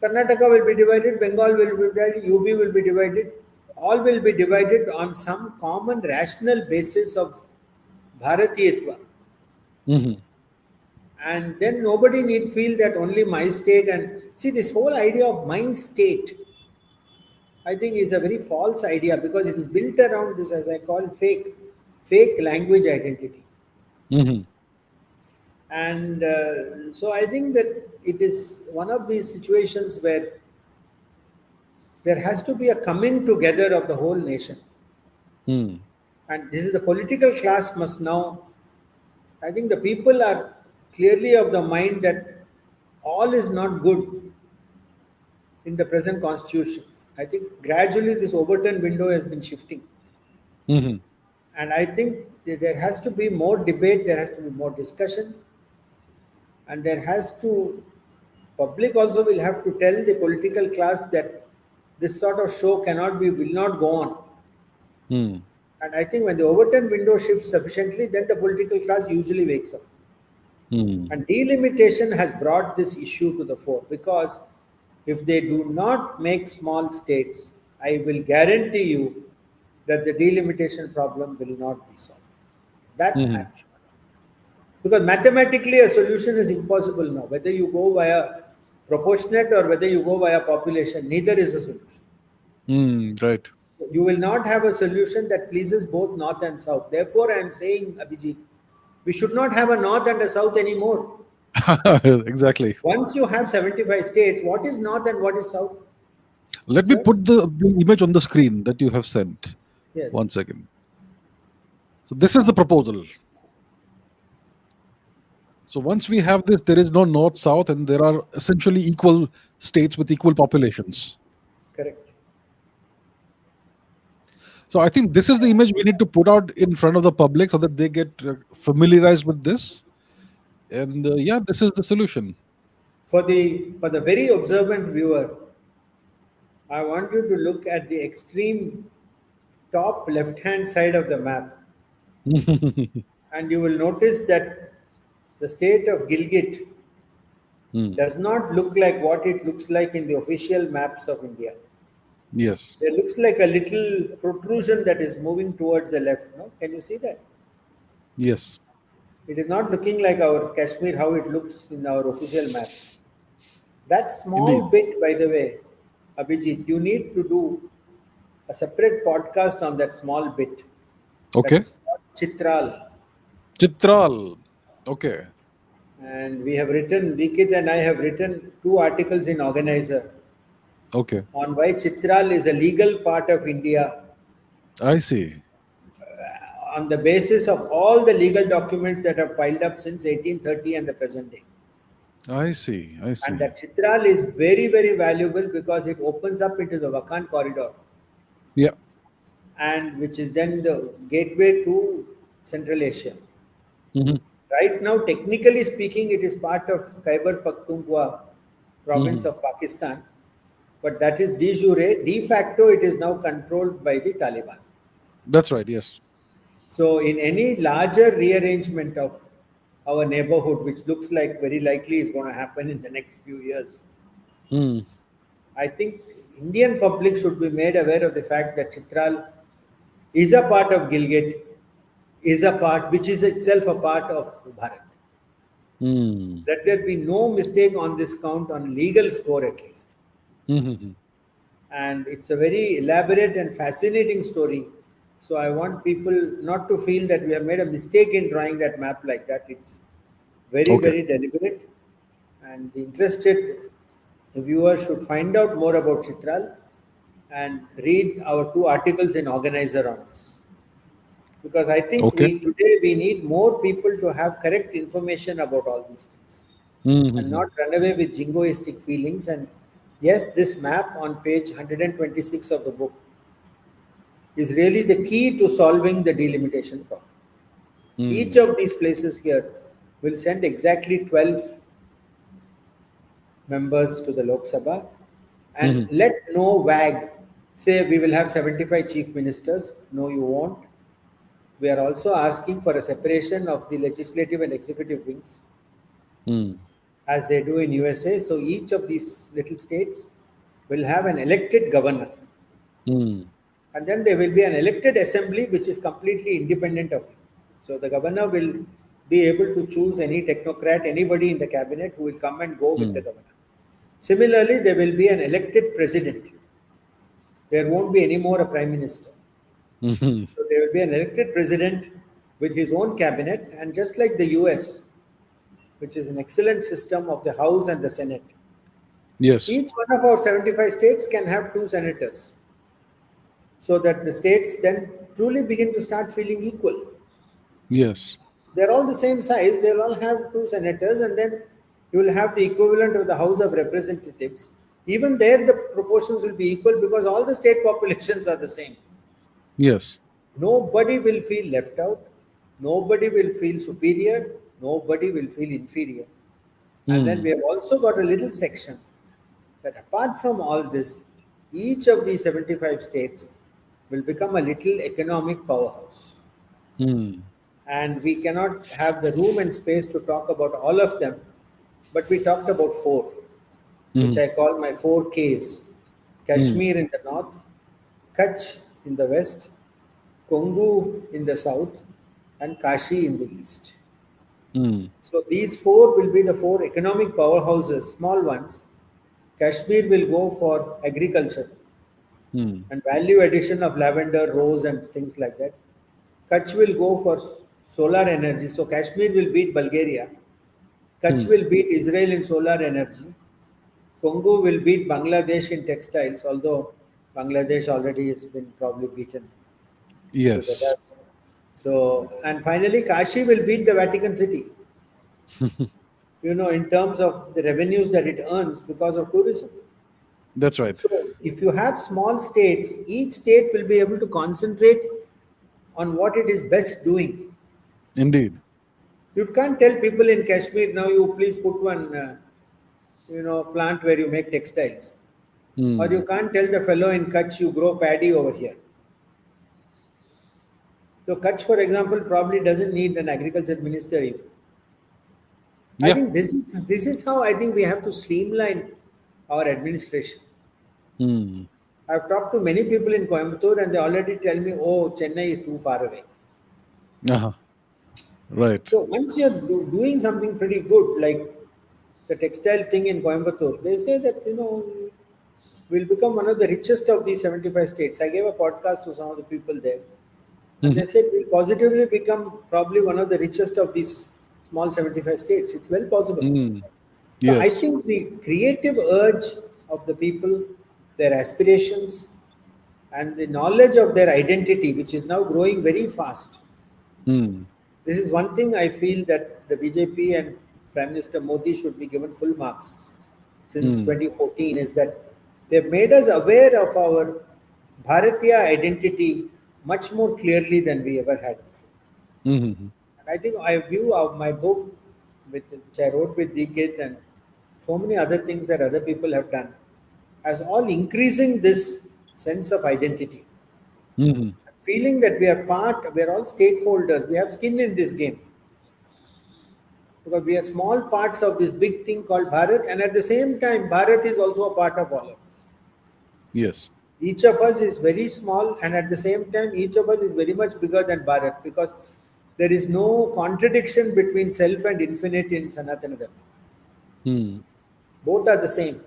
Karnataka will be divided, Bengal will be divided, UP will be divided. All will be divided on some common rational basis of Bharatiyatva. Hmm. And then nobody need feel that only my state, and see, this whole idea of my state, I think is a very false idea because it is built around this, as I call, fake language identity. Hmm. And so I think that it is one of these situations where there has to be a coming together of the whole nation. Hmm. And this is the political class must now, I think the people are clearly of the mind that all is not good. in the present constitution. I think gradually this overturn window has been shifting. Hmm. And I think there has to be more debate, there has to be more discussion, and there has to, public also will have to tell the political class that this sort of show cannot be, will not go on. Hmm. And I think when the overturn window shifts sufficiently, then the political class usually wakes up. Hmm. And delimitation has brought this issue to the fore because if they do not make small states, I will guarantee you that the delimitation problem will not be solved. That I Hmm. am sure. Because mathematically a solution is impossible now. Whether you go via proportionate or whether you go via population, neither is a solution. Hmm. Right. You will not have a solution that pleases both north and south. Therefore, I am saying, Abhijit, we should not have a north and a south anymore. Exactly. Once you have 75 states, what is north and what is south? Let me Sir? put the image on the screen that you have sent. Yes, 1 second. So this is the proposal. So once we have this, there is no north south, and there are essentially equal states with equal populations. correct. So I think this is the image we need to put out in front of the public so that they get familiarized with this. And yeah, this is the solution. For the very observant viewer, I want you to look at the extreme top left-hand side of the map, and you will notice that the state of Gilgit Hmm. does not look like what it looks like in the official maps of India. Yes. It looks like a little protrusion that is moving towards the left. No? Can you see that? Yes. It is not looking like our Kashmir, how it looks in our official maps. That small Indeed. bit, by the way, Abhijit, you need to do a separate podcast on that small bit. That Okay. is called Chitral. Chitral. Okay. And we have written, Deekhit and I have written 2 articles in Organizer Okay. on why Chitral is a legal part of India I see. on the basis of all the legal documents that have piled up since 1830 and the present day. I see. I And see. that Chitral is very, very valuable because it opens up into the Vakan corridor, Yeah. and which is then the gateway to Central Asia. Hmm. Right now, technically speaking, it is part of Khyber Pakhtunkhwa province Hmm. of Pakistan, but that is de jure. De facto, it is now controlled by the Taliban. That's right. Yes. So, in any larger rearrangement of our neighborhood, which looks like very likely is going to happen in the next few years, Hmm. I think Indian public should be made aware of the fact that Chitral is a part of Gilgit, is a part which is itself a part of Bharat. Hmm. Let there be no mistake on this count on legal score at least. Hmm. And it's a very elaborate and fascinating story. So I want people not to feel that we have made a mistake in drawing that map like that. It's very, Okay. very deliberate. And the interested viewer should find out more about Chitral and read our 2 articles in Organizer on this. Because I think Okay. we today we need more people to have correct information about all these things and Hmm. not run away with jingoistic feelings. And yes, this map on page 126 of the book is really the key to solving the delimitation problem. Each Hmm. of these places here will send exactly 12 members to the Lok Sabha, and Hmm. let no wag say we will have 75 chief ministers. No, you won't. We are also asking for a separation of the legislative and executive wings Hmm. as they do in USA. So each of these little states will have an elected governor, Hmm. and then there will be an elected assembly which is completely independent of him. So the governor will be able to choose any technocrat, anybody in the cabinet who will come and go with the Hmm. governor. Similarly, there will be an elected president. There won't be any more a prime minister. Hmm. So there will be an elected president with his own cabinet, and just like the US, which is an excellent system of the House and the Senate, Yes. each one of our 75 states can have 2 senators, so that the states then truly begin to start feeling equal. Yes. They're all the same size, they'll all have 2 senators, and then you will have the equivalent of the House of Representatives, Even there, the proportions will be equal because all the state populations are the same. Yes. Nobody will feel left out. Nobody will feel superior. Nobody will feel inferior. And then Hmm. we have also got a little section that apart from all this, each of these 75 states will become a little economic powerhouse. Hmm. And we cannot have the room and space to talk about all of them, but we talked about four, which Hmm. I call my four Ks: Hmm. Kashmir in the north, Kutch in the west, Kongu in the south, and Kashi in the east. Hmm. So these four will be the four economic powerhouses, small ones. Kashmir will go for agriculture Hmm. and value addition of lavender, rose, and things like that. Kutch will go for solar energy. So Kashmir will beat Bulgaria. Kutch Hmm. will beat Israel in solar energy. Congo will beat Bangladesh in textiles, although Bangladesh already has been probably beaten to the Yes. dust. So, and finally, Kashi will beat the Vatican City, in terms of the revenues that it earns because of tourism. That's right. So, if you have small states, each state will be able to concentrate on what it is best doing. Indeed. You can't tell people in Kashmir now, you please put one, plant where you make textiles. Or you Hmm. can't tell the fellow in Kutch, you grow paddy over here. So Kutch, for example, probably doesn't need an agriculture minister even. I Yeah. think this is how I think we have to streamline our administration. Hmm. I've talked to many people in Coimbatore and they already tell me, oh, Chennai is too far away. Uh-huh. Right. So once you're doing something pretty good, like the textile thing in Coimbatore, they say that, we'll become one of the richest of these 75 states. I gave a podcast to some of the people there. And they Mhm. said we'll positively become probably one of the richest of these small 75 states. It's well possible. Hmm. So I Yes. think the creative urge of the people, their aspirations, and the knowledge of their identity, which is now growing very fast. Hmm. This is one thing I feel that the BJP and Prime Minister Modi should be given full marks since Hmm. 2014 is that they've made us aware of our Bharatiya identity much more clearly than we ever had before. Mhm. And I think I view my book, which I wrote with Deekhit and so many other things that other people have done, as all increasing this sense of identity, Mhm. feeling that we are all stakeholders, we have skin in this game because we are small parts of this big thing called Bharat, and at the same time, Bharat is also a part of all of us. Yes. Each of us is very small, and at the same time, each of us is very much bigger than Bharat because there is no contradiction between self and infinite in Sanatana Dharma. Hmm. Both are the same.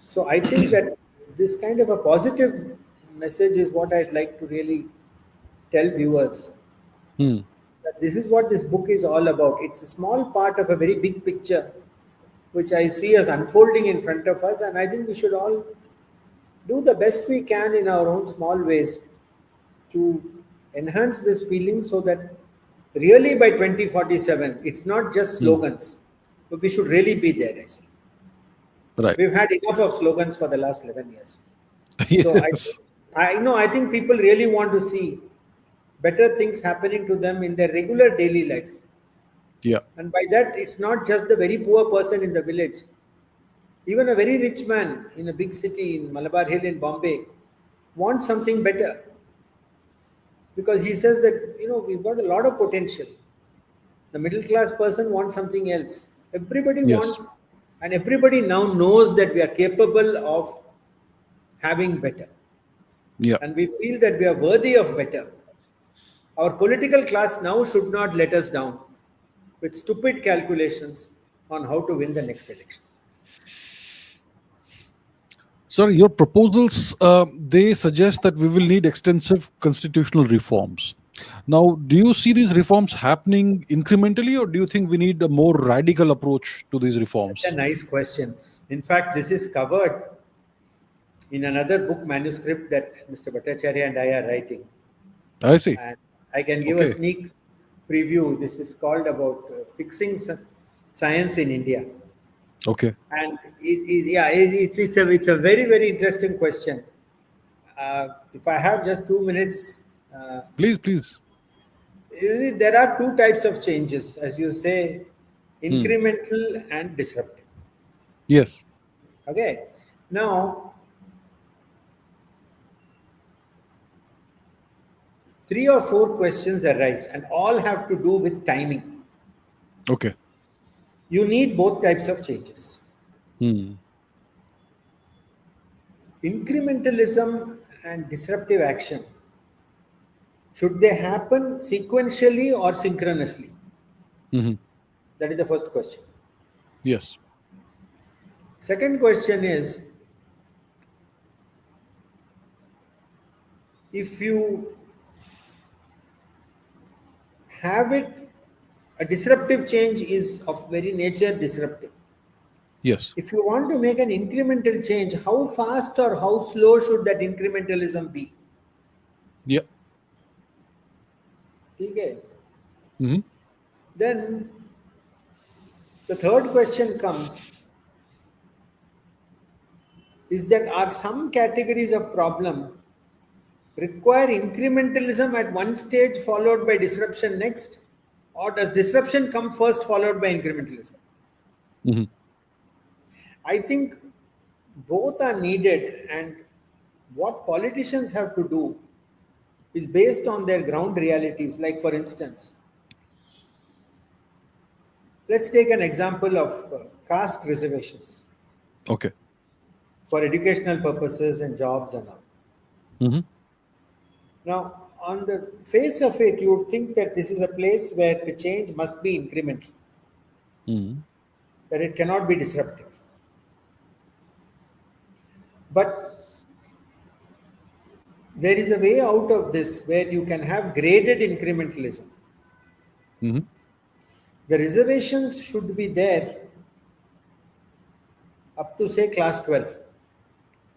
So I think that this kind of a positive message is what I'd like to really tell viewers Hmm. that this is what this book is all about. It's a small part of a very big picture which I see as unfolding in front of us, and I think we should all do the best we can in our own small ways to enhance this feeling so that really by 2047 it's not just Hmm. slogans, but we should really be there. I say. Right. We've had enough of slogans for the last 11 years. So Yes. I think people really want to see better things happening to them in their regular daily life. Yeah. And by that, it's not just the very poor person in the village. Even a very rich man in a big city in Malabar Hill in Bombay wants something better because he says that, we've got a lot of potential. The middle class person wants something else. Everybody Yes. wants, and everybody now knows that we are capable of having better. Yeah. And we feel that we are worthy of better. Our political class now should not let us down with stupid calculations on how to win the next election. Sir, your proposals, they suggest that we will need extensive constitutional reforms. Now, do you see these reforms happening incrementally, or do you think we need a more radical approach to these Such a reforms? nice question. In fact, this is covered in another book manuscript that Mr. Bhattacharya and I are writing. I see. And I can give a Okay. sneak preview. This is called about fixing science in India. Okay. And it's a very, very interesting question. If I have just 2 minutes, Please, please. there are two types of changes, as you say, Hmm. incremental and disruptive. Yes. Okay. Now, three or four questions arise, and all have to do with timing. Okay. You need both types of changes. Hmm. Incrementalism and disruptive action, should they happen sequentially or synchronously? Hmm. That is the first question. Yes. Second question is, if you have it, a disruptive change is of very nature disruptive. Yes. If you want to make an incremental change, how fast or how slow should that incrementalism be? Yeah. Okay. Hmm. Then the third question comes, is that are some categories of problem require incrementalism at one stage followed by disruption next? Or does disruption come first followed by incrementalism? Hmm. I think both are needed, and what politicians have to do is based on their ground realities. Like, for instance, let's take an example of caste reservations Okay. for educational purposes and jobs and all. Hmm. Now, on the face of it, you would think that this is a place where the change must be incremental, Hmm. that it cannot be disruptive. But there is a way out of this where you can have graded incrementalism. Hmm. The reservations should be there up to, say, class 12.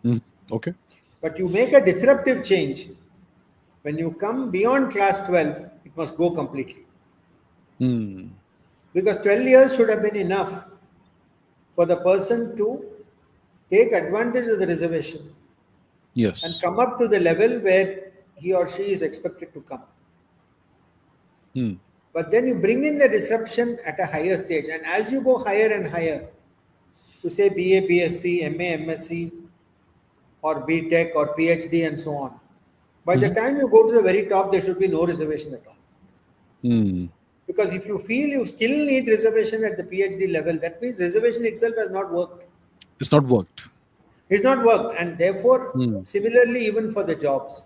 Hmm. Okay. But you make a disruptive change, when you come beyond class 12, it must go completely. Hmm. Because 12 years should have been enough for the person to take advantage of the reservation and Yes. come up to the level where he or she is expected to come. Hmm. But then you bring in the disruption at a higher stage, and as you go higher and higher, to say BA, BSc, MA, MSc, or BTech or PhD and so on, by the Hmm. time you go to the very top, there should be no reservation at all. Hmm. Because if you feel you still need reservation at the PhD level, that means reservation itself has not worked. It's not worked. It's not worked, and therefore, Hmm. similarly, even for the jobs,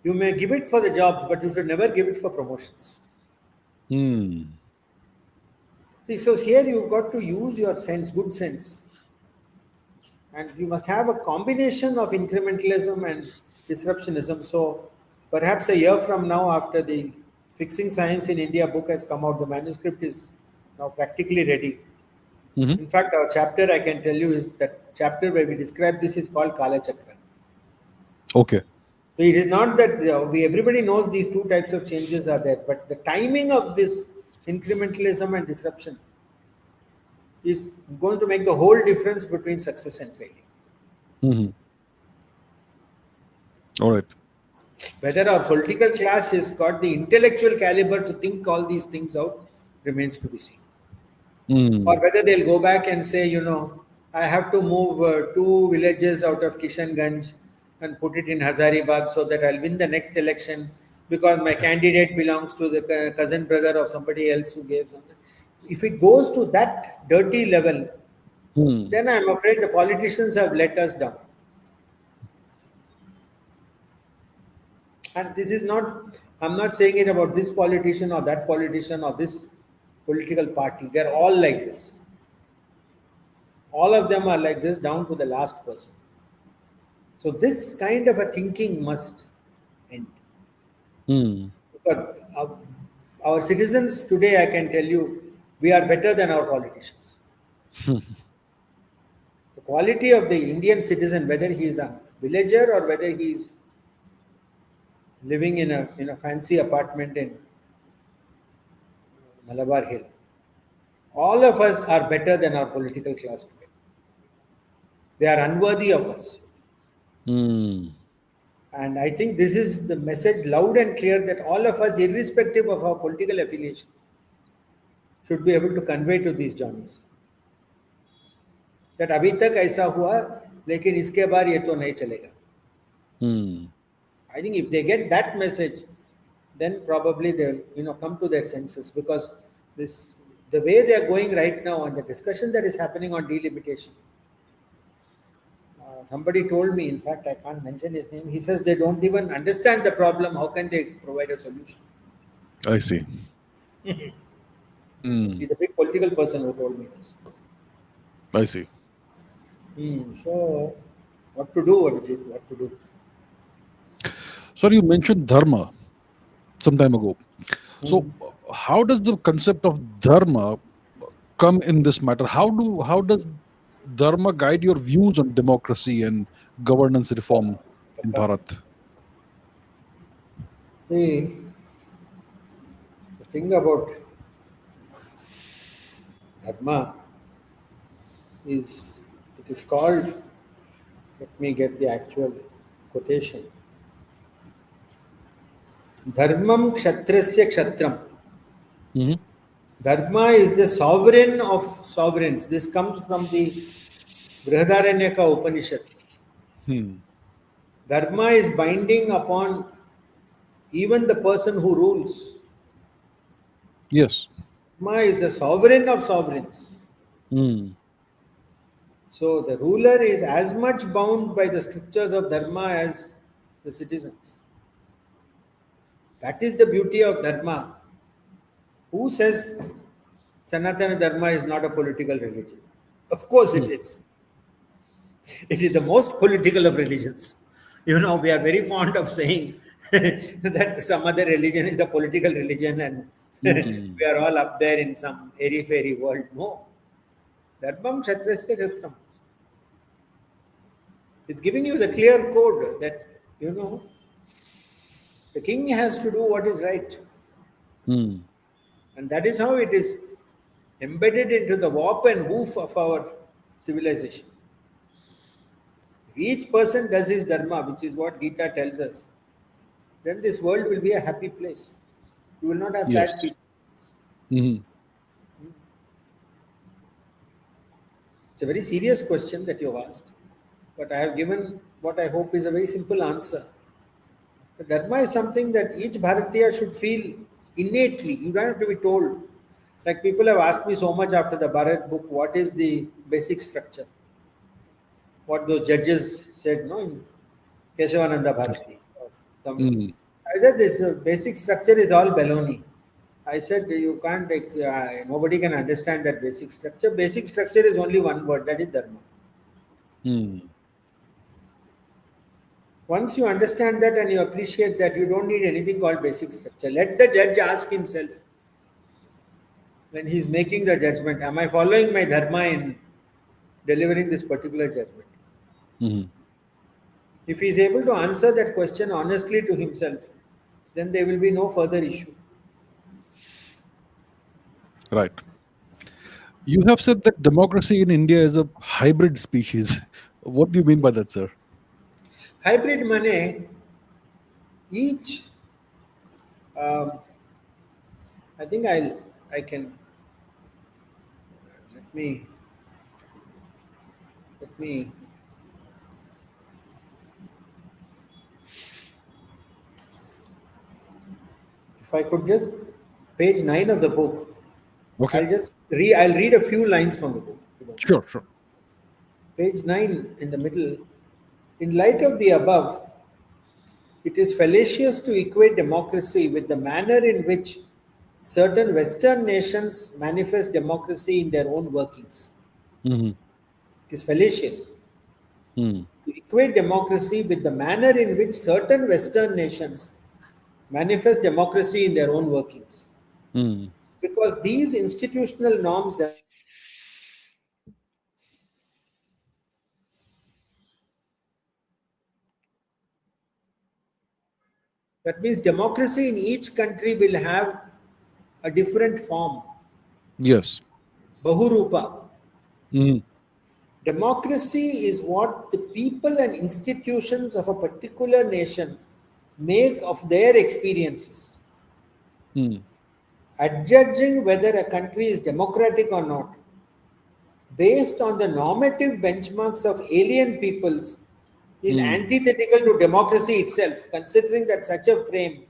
you may give it for the jobs, but you should never give it for promotions. Hmm. See, so here you've got to use your sense, good sense, and you must have a combination of incrementalism and disruptionism. So perhaps a year from now, after the Fixing Science in India book has come out, the manuscript is now practically ready. Hmm. In fact, our chapter, I can tell you, is that chapter where we describe this is called Kala Chakra. Okay. So it is not that we everybody knows these two types of changes are there, but the timing of this incrementalism and disruption is going to make the whole difference between success and failure. Hmm. All right. Whether our political class has got the intellectual caliber to think all these things out remains to be seen. Or Hmm. whether they'll go back and say, I have to move two villages out of Kishanganj and put it in Hazaribagh so that I'll win the next election because my candidate belongs to the cousin brother of somebody else who gave something. If it goes to that dirty level, Hmm. then I'm afraid the politicians have let us down. And this is not, I'm not saying it about this politician or that politician or this political party. They're all like this. All of them are like this down to the last person. So this kind of a thinking must end. Hmm. Because our citizens today, I can tell you, we are better than our politicians. The quality of the Indian citizen, whether he is a villager or whether he is living in a fancy apartment in Malabar Hill, All of us are better than our political class today. They are unworthy of us. Hmm. And I think this is the message loud and clear that all of us, irrespective of our political affiliations, should be able to convey to these Johnnies. That अभी तक ऐसा हुआ लेकिन इसके बाद ये तो नहीं चलेगा. Hmm. I think if they get that message, then probably they'll come to their senses, because this the way they are going right now and the discussion that is happening on delimitation. Somebody told me, in fact, I can't mention his name. He says they don't even understand the problem. How can they provide a solution? I see. Hmm. He's a big political person who told me this. I see. So, what to do, Abhijit? What to do? Sir, you mentioned dharma some time ago. So, how does the concept of dharma come in this matter? How does dharma guide your views on democracy and governance reform in Bharat? See, the thing about dharma is, it is called, let me get the actual quotation. Dharmam kshatrasya kshatram. Mhm. Dharma is the sovereign of sovereigns. This comes from the Brihadaranyaka Upanishad. Hmm. Dharma is binding upon even the person who rules. Yes. Dharma is the sovereign of sovereigns. Hmm. So the ruler is as much bound by the strictures of Dharma as the citizens. That is the beauty of Dharma. Who says Sanatana Dharma is not a political religion? Of course it is. It is the most political of religions. We are very fond of saying that some other religion is a political religion and Hmm. we are all up there in some airy-fairy world. No. Dharmam Kshatrasya Kshatram. It's giving you the clear code that, the king has to do what is right. Hmm. And that is how it is embedded into the warp and woof of our civilization. If each person does his dharma, which is what Gita tells us, then this world will be a happy place. You will not have sad Yes. people. Hmm. It's a very serious question that you have asked, but I have given what I hope is a very simple answer. The dharma is something that each Bharatiya should feel innately. You don't have to be told. Like people have asked me so much after the Bharat book, what is the basic structure? What those judges said, no, in Keshavananda Bharati. Or Hmm. I said this basic structure is all baloney. I said you can't, nobody can understand that basic structure. Basic structure is only one word, that is dharma. Hmm. Once you understand that and you appreciate that, you don't need anything called basic structure. Let the judge ask himself when he is making the judgment, am I following my dharma in delivering this particular judgment? Hmm. If he is able to answer that question honestly to himself, then there will be no further issue. Right. You have said that democracy in India is a hybrid species. What do you mean by that, sir? Hybrid money, each, um, I think I can, let me, let me, if I could just, page 9 of the book, Okay. I'll read a few lines from the book. If you don't mind. Sure. Sure. Page 9 in the middle. In light of the above, it is fallacious to equate democracy with the manner in which certain Western nations manifest democracy in their own workings. Hmm. It is fallacious Hmm. to equate democracy with the manner in which certain Western nations manifest democracy in their own workings. Hmm. Because these institutional norms that means democracy in each country will have a different form. Yes. Bahurupa. Mm. Democracy is what the people and institutions of a particular nation make of their experiences. Mm. Adjudging whether a country is democratic or not based on the normative benchmarks of alien peoples is Mm. antithetical to democracy itself, considering that such a frame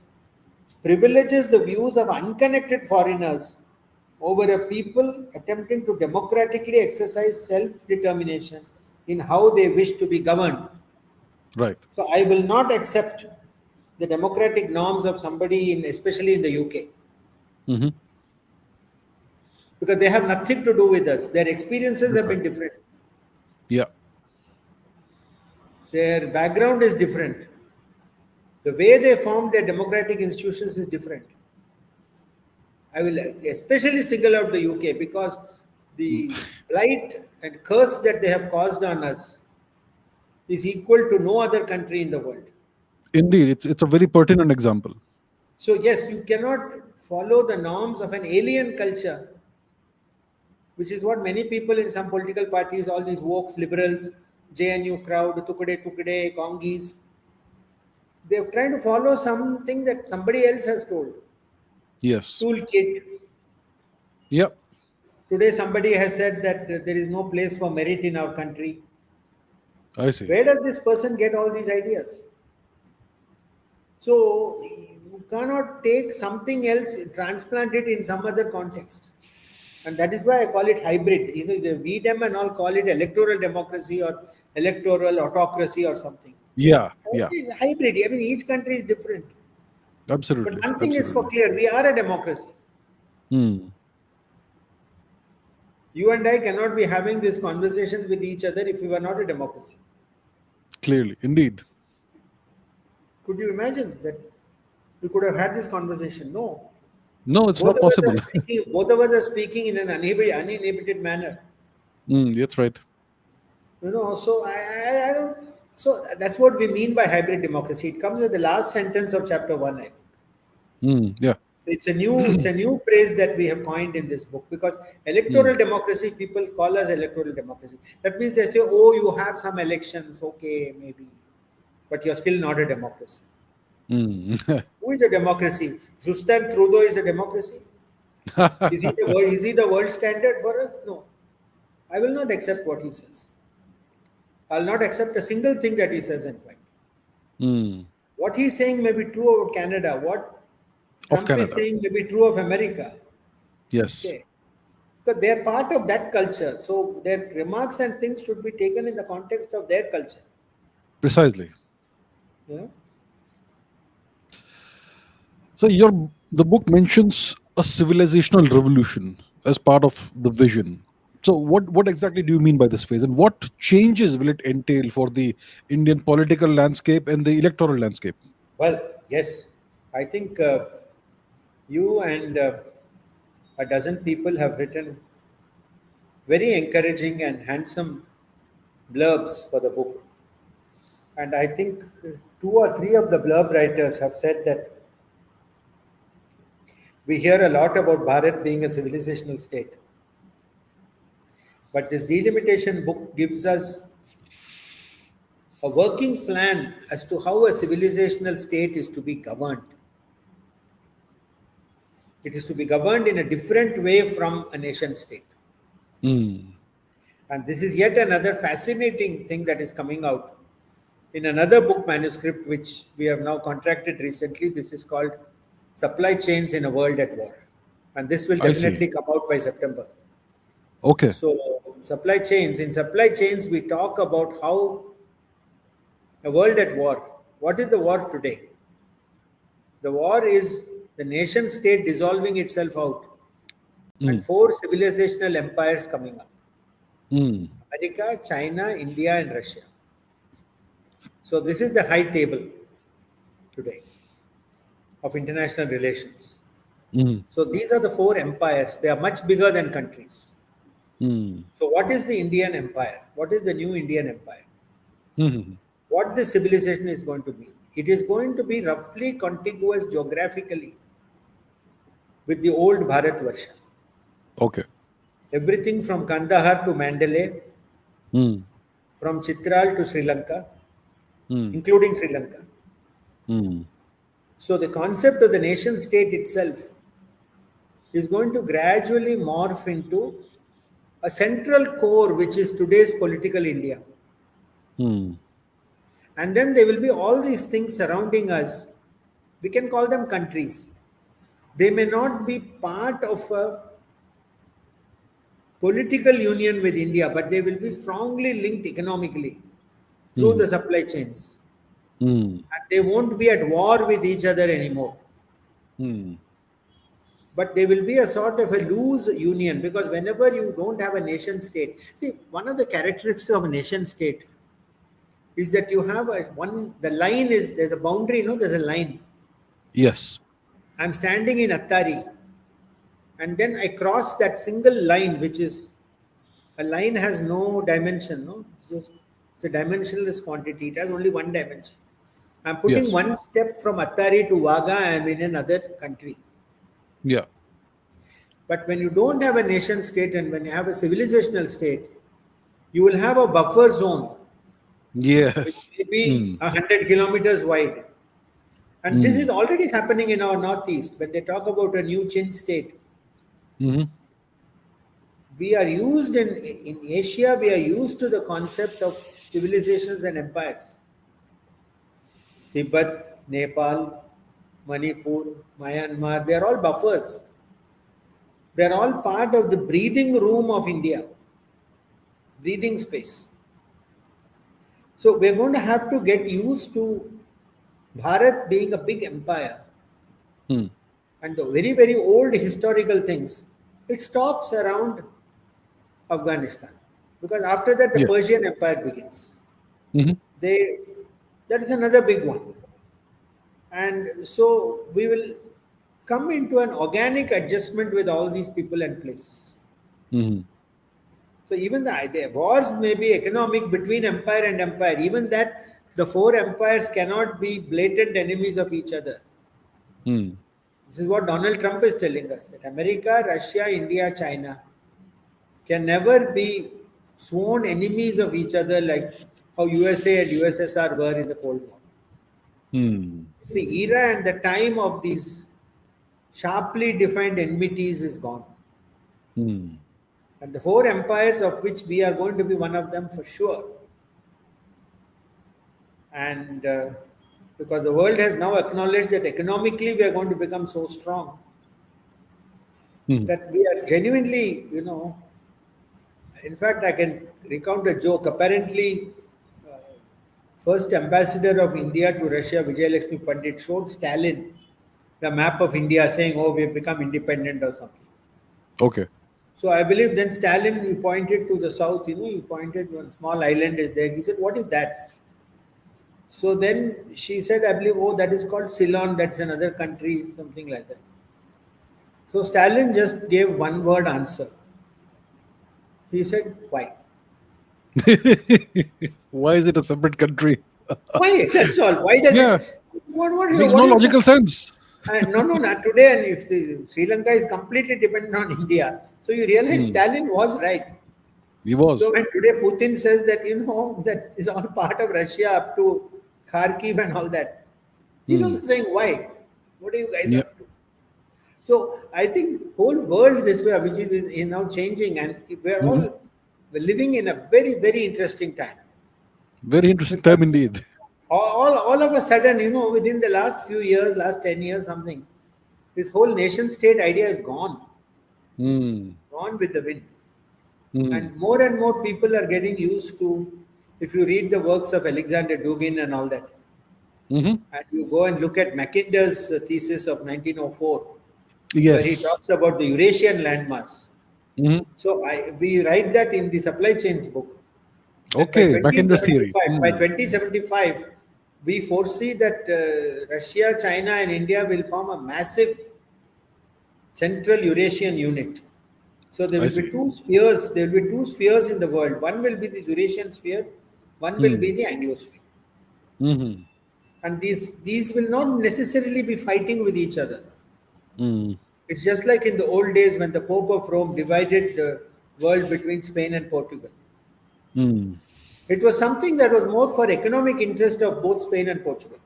privileges the views of unconnected foreigners over a people attempting to democratically exercise self determination in how they wish to be governed. Right. So, I will not accept the democratic norms of somebody, especially in the UK, Mm-hmm. because they have nothing to do with us. Their experiences That's have right. been different, Yeah. their background is different, the way they formed their democratic institutions is different. I will especially single out the UK because the blight and curse that they have caused on us is equal to no other country in the world. Indeed, it's a very pertinent example. So, yes, you cannot follow the norms of an alien culture, which is what many people in some political parties, all these wokes, liberals, JNU crowd, Tukade, Congis, they're trying to follow something that somebody else has told. Yes. Toolkit. Yep. Today, somebody has said that there is no place for merit in our country. I see. Where does this person get all these ideas? So, you cannot take something else, transplant it in some other context. And that is why I call it hybrid. Either the VDEM and all call it electoral democracy or electoral autocracy or something. Yeah. Yeah. It's hybrid. I mean, each country is different. But Absolutely. one thing is for Absolutely. clear, we are a democracy. Mm. You and I cannot be having this conversation with each other if we were not a democracy. Clearly. Indeed. Could you imagine that we could have had this conversation? No. No, it's Both not of us are possible. speaking. Both of us are speaking in an uninhibited manner. That's right. So I don't. So that's what we mean by hybrid democracy. It comes at the last sentence of chapter one. I think. Yeah. It's a new phrase that we have coined in this book because electoral Mm. democracy, people call us electoral democracy. That means they say, oh, you have some elections, okay, maybe, but you're still not a democracy. Mm. Who is a democracy? Justin Trudeau is a democracy. Is he the world standard for us? No. I will not accept what he says. I'll not accept a single thing that he says, in fact. Mm. What he's saying may be true about Canada. What Of Trump is Canada. saying may be true of America. Yes. Okay. Because they're part of that culture. So their remarks and things should be taken in the context of their culture. Precisely. You know? So the book mentions a civilizational revolution as part of the vision. So what exactly do you mean by this phase, and what changes will it entail for the Indian political landscape and the electoral landscape? Well, yes. I think you and a dozen people have written very encouraging and handsome blurbs for the book. And I think two or three of the blurb writers have said that we hear a lot about Bharat being a civilizational state. But this delimitation book gives us a working plan as to how a civilizational state is to be governed. It is to be governed in a different way from a nation state. Mm. And this is yet another fascinating thing that is coming out in another book manuscript, which we have now contracted recently. This is called Supply Chains in a World at War. And this will I see. definitely come out by September. Okay. So, in supply chains, we talk about how a world at war. What is the war today? The war is the nation state dissolving itself out and Mm. four civilizational empires coming up: Mm. America, China, India, and Russia. So, this is the high table today of international relations. Mm. So, these are the four empires. They are much bigger than countries. Mm. So, what is the Indian empire? What is the new Indian empire? Mm. What this civilization is going to be? It is going to be roughly contiguous geographically with the old Bharat Varsha. Okay. everything from Kandahar to Mandalay, Hmm. from Chitral to Sri Lanka, Hmm. including Sri Lanka. Hmm. So the concept of the nation state itself is going to gradually morph into a central core, which is today's political India. Hmm. And then there will be all these things surrounding us. We can call them countries. They may not be part of a political union with India, but they will be strongly linked economically through Hmm. the supply chains. Hmm. And they won't be at war with each other anymore. Hmm. But they will be a sort of a loose union, because whenever you don't have a nation state, see, one of the characteristics of a nation state is that you have the line is, there's a boundary, there's a line. Yes. I'm standing in Attari, and then I cross that single line, which is a line has no dimension, no? It's a dimensionless quantity. It has only one dimension. I'm putting Yes. one step from Attari to Vaga, I'm in another country. Yeah. But when you don't have a nation state and when you have a civilizational state, you will have a buffer zone which Yes. may be Hmm. 100 kilometers wide. And this Hmm. is already happening in our northeast when they talk about a new chin state. Hmm. We are used in Asia, we are used to the concept of civilizations and empires. Tibet, Nepal, Manipur, Myanmar, they are all buffers. They are all part of the breathing room of India, breathing space. So we're going to have to get used to Bharat being a big empire, Hmm. and the very, very old historical things. It stops around Afghanistan, because after that the Yeah. Persian Empire begins. Hmm. They That is another big one. And so we will come into an organic adjustment with all these people and places. Hmm. So even the wars may be economic between empire and empire. Even that, the four empires cannot be blatant enemies of each other. Hmm. This is what Donald Trump is telling us, that America, Russia, India, China can never be sworn enemies of each other like how USA and USSR were in the Cold War. Hmm. The era and the time of these sharply defined enmities is gone. Hmm. And the four empires, of which we are going to be one of them for sure. And because the world has now acknowledged that economically we are going to become so strong Hmm. that we are genuinely, in fact, I can recount a joke. Apparently, uh, first ambassador of India to Russia, Vijayalakshmi Pandit, showed Stalin the map of India, saying, "Oh, we've become independent" or something. Okay. So I believe then Stalin, he pointed to the south. He pointed one small island is there. He said, "What is that?" So then she said, "I believe, oh, that is called Ceylon. That's another country, something like that." So Stalin just gave one word answer. He said, "Why?" Why is it a separate country? Why? That's all. Why does Yeah. it? What are you? Makes What no are you? logical sense. No, no, not today. And if Sri Lanka is completely dependent on India, so you realize Hmm. Stalin was right. He So was. when today Putin says that that is all part of Russia up to Kharkiv and all that, he's Hmm. also saying why? What are you guys Yeah. up to? So I think whole world this way, Abhijit, is now changing, and we're Hmm. all living in a very, very interesting time. Very interesting Because time indeed. all of a sudden, within the last few years, last 10 years, something, this whole nation state idea is Hmm. gone with the wind. Hmm. And more people are getting used to, if you read the works of Alexander Dugin and all that, Hmm. and you go and look at Mackinder's thesis of 1904, where he Yes. talks about the Eurasian landmass. Hmm. So we write that in the supply chains book, that by Okay. Back in this theory. 2075, by Hmm. 2075, we foresee that Russia, China, and India will form a massive Central Eurasian unit. So there I will be see. two spheres. There will be two spheres in the world. One will be the Eurasian sphere. One will be Hmm. the Anglosphere. Hmm. And these will not necessarily be fighting with each other. Hmm. It's just like in the old days when the Pope of Rome divided the world between Spain and Portugal. Hmm. It was something that was more for economic interest of both Spain and Portugal.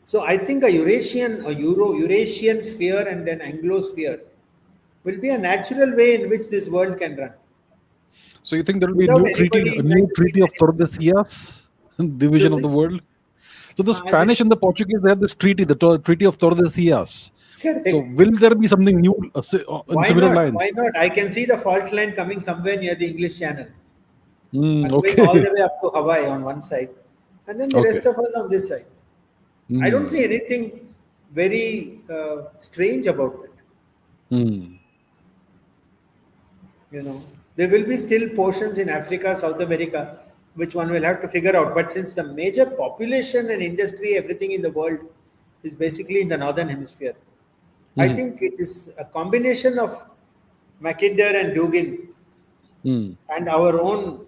So I think a Eurasian sphere and an Anglo sphere will be a natural way in which this world can run. So you think there will be Without anybody a trying new to treaty of fix anything. Tordesillas, division Excuse of the me? world? So the And this Spanish and the Portuguese, they have this treaty, Treaty of Tordesillas. So correct. will there be something new in Why similar not? Why lines? not? I can see the fault line coming somewhere near the English Channel Hmm. and going all Okay. the way up to Hawaii on one side, and then the Okay. rest of us on this side. I don't see Hmm. anything very strange about that. Hmm. You know, there will be still portions in Africa, South America, which one will have to figure out. But since the major population and industry, everything in the world is basically in the northern hemisphere, I Hmm. think it is a combination of Mackinder and Dugin Hmm. and our own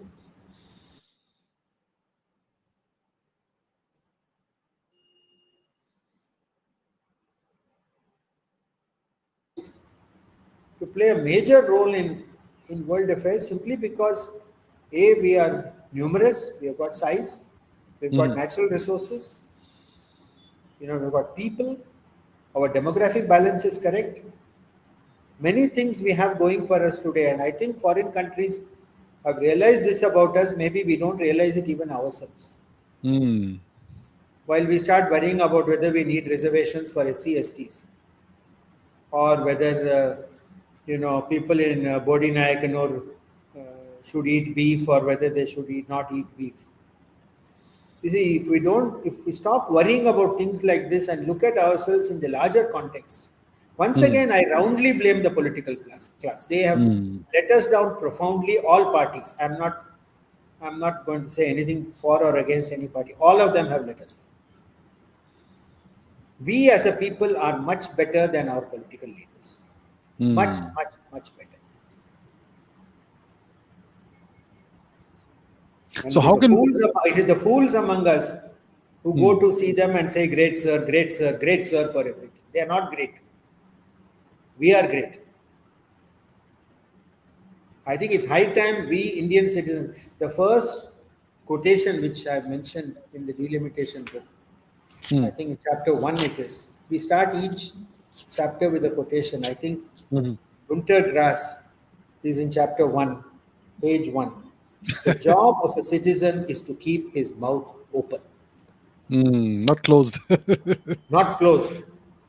to play a major role in world affairs simply because A, we are numerous, we have got size, we've got Hmm. natural resources, we've got people, our demographic balance is correct. Many things we have going for us today, and I think foreign countries have realized this about us. Maybe we don't realize it even ourselves. Hmm. While we start worrying about whether we need reservations for SC/STs or whether people in Bodhi Nayakanur should eat beef or whether they should not eat beef. You see, if we stop worrying about things like this and look at ourselves in the larger context, once Hmm. again, I roundly blame the political class. They have Hmm. let us down profoundly. All parties. I'm not going to say anything for or against any party. All of them have let us down. We as a people are much better than our political leaders. Much, Hmm. much, much better. And So how can it is the fools among us who go hmm. to see them and say, great sir, great sir, great sir for everything. They are not great. We are great. I think it's high time we Indian citizens, the first quotation which I've mentioned in the delimitation book, I Hmm. think in chapter 1 it is. We start each chapter with a quotation. I think Hmm. Gunter Grass is in chapter 1, page 1. The job of a citizen is to keep his mouth open, Hmm. Not closed. not closed.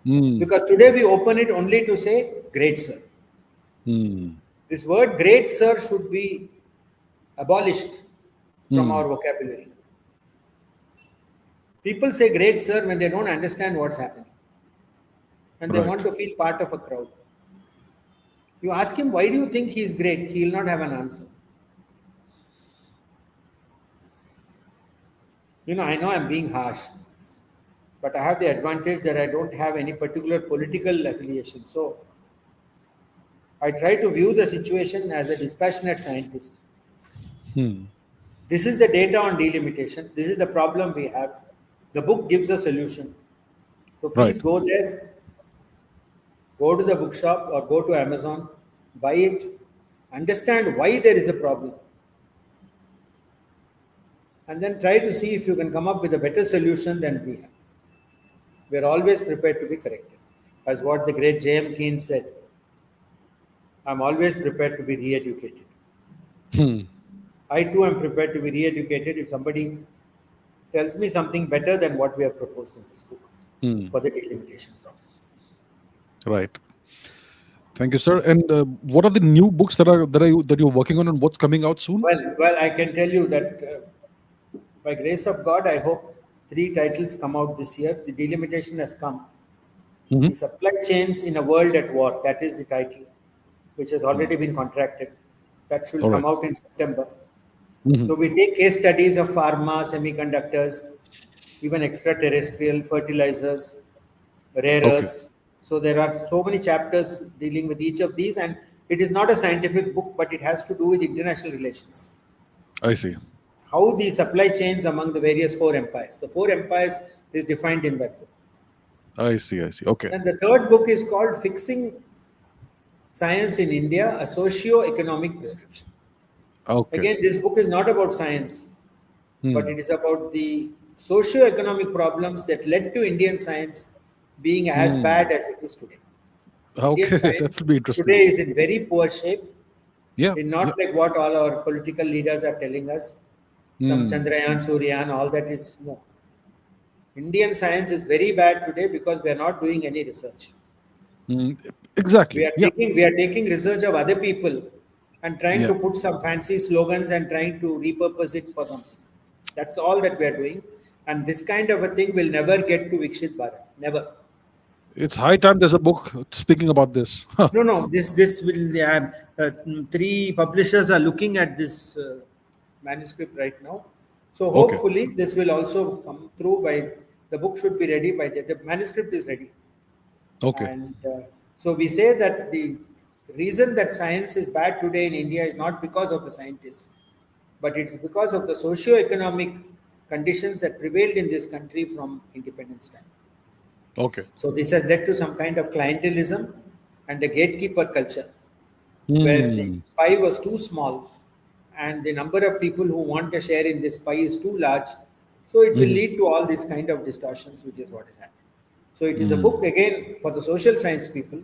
Hmm. Because today we open it only to say, great sir. Hmm. This word great sir should be abolished from our Hmm. vocabulary. People say great sir when they don't understand what's happening and they Right. want to feel part of a crowd. You ask him, why do you think he's great? He'll not have an answer. I know I'm being harsh, but I have the advantage that I don't have any particular political affiliation. So I try to view the situation as a dispassionate scientist. Hmm. This is the data on delimitation. This is the problem we have. The book gives a solution. So Right. please go there, go to the bookshop or go to Amazon, buy it, understand why there is a problem, and then try to see if you can come up with a better solution than we have. We are always prepared to be corrected. As what the great J.M. Keynes said, I'm always prepared to be re educated. Hmm. I too am prepared to be re educated if somebody tells me something better than what we have proposed in this book Hmm. for the delimitation problem. Right. Thank you, sir. And what are the new books that you're working on, and what's coming out soon? Well, I can tell you that by grace of God, I hope 3 titles come out this year. The delimitation has come. Hmm. The supply chains in a world at war. That is the title, which has already been contracted. That should All come right. out in September. Hmm. So we take case studies of pharma, semiconductors, even extraterrestrial fertilizers, rare Okay. earths. So there are so many chapters dealing with each of these, and it is not a scientific book, but it has to do with international relations. I see. How the supply chains among the various four empires. The four empires is defined in that book. I see. I see. Okay. And the third book is called Fixing Science in India, a socio-economic prescription. Okay. Again, this book is not about science, but Hmm. it is about the socio-economic problems that led to Indian science being as Hmm. bad as it is today. Indian Okay, that science will be interesting. today is in very poor shape. Yeah. It's Yeah. not like what all our political leaders are telling us. Some Hmm. Chandrayaan, Suryan, all that is no. Indian science is very bad today because we are not doing any research. Hmm. Exactly. Yeah. We are taking research of other people and trying Yeah. to put some fancy slogans and trying to repurpose it for something. That's all that we are doing. And this kind of a thing will never get to Vikshit Bharat. Never. It's high time there's a book speaking about this. No, no. This will. Three publishers are looking at this manuscript right now. So Okay. hopefully this will also come through by. The book should be ready by the manuscript is ready. Okay. And so we say that the reason that science is bad today in India is not because of the scientists, but it's because of the socio-economic conditions that prevailed in this country from independence time. Okay. So this has led to some kind of clientelism and a gatekeeper culture where the Hmm. pie was too small and the number of people who want a share in this pie is too large. So it will Hmm. lead to all these kind of distortions, which is what is happening. So it is a book Hmm. again for the social science people.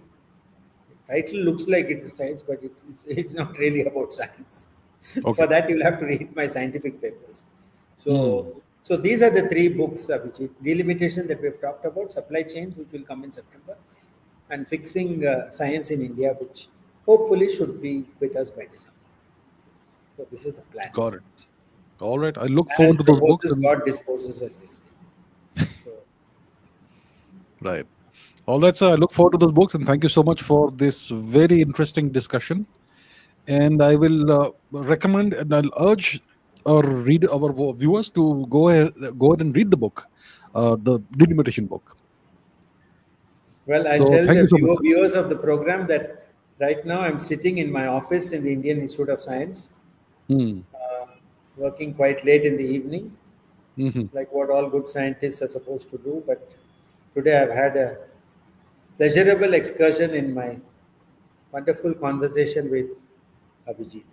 Title looks like it's a science, but it's not really about science. For Okay. that, you'll have to read my scientific papers. Hmm. So these are the three books, Abhijit. Delimitation that we've talked about, supply chains, which will come in September, and fixing science in India, which hopefully should be with us by December. So this is the plan. Got it. All right. I look Plan forward and to those books. proposes, And God disposes, as they say. So, right. All right, sir. I look forward to those books, and thank you so much for this very interesting discussion. And I will recommend and I'll urge our viewers to go ahead and read the book, the delimitation book. well, I'll So tell thank the you so much, sir. viewers of the program that right now I'm sitting in my office in the Indian Institute of Science, Hmm. uh, working quite late in the evening, Hmm. like what all good scientists are supposed to do. But today I've had a pleasurable excursion in my wonderful conversation with Abhijit.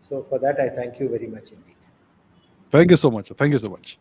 So for that, I thank you very much indeed. Thank you so much, sir. Thank you so much.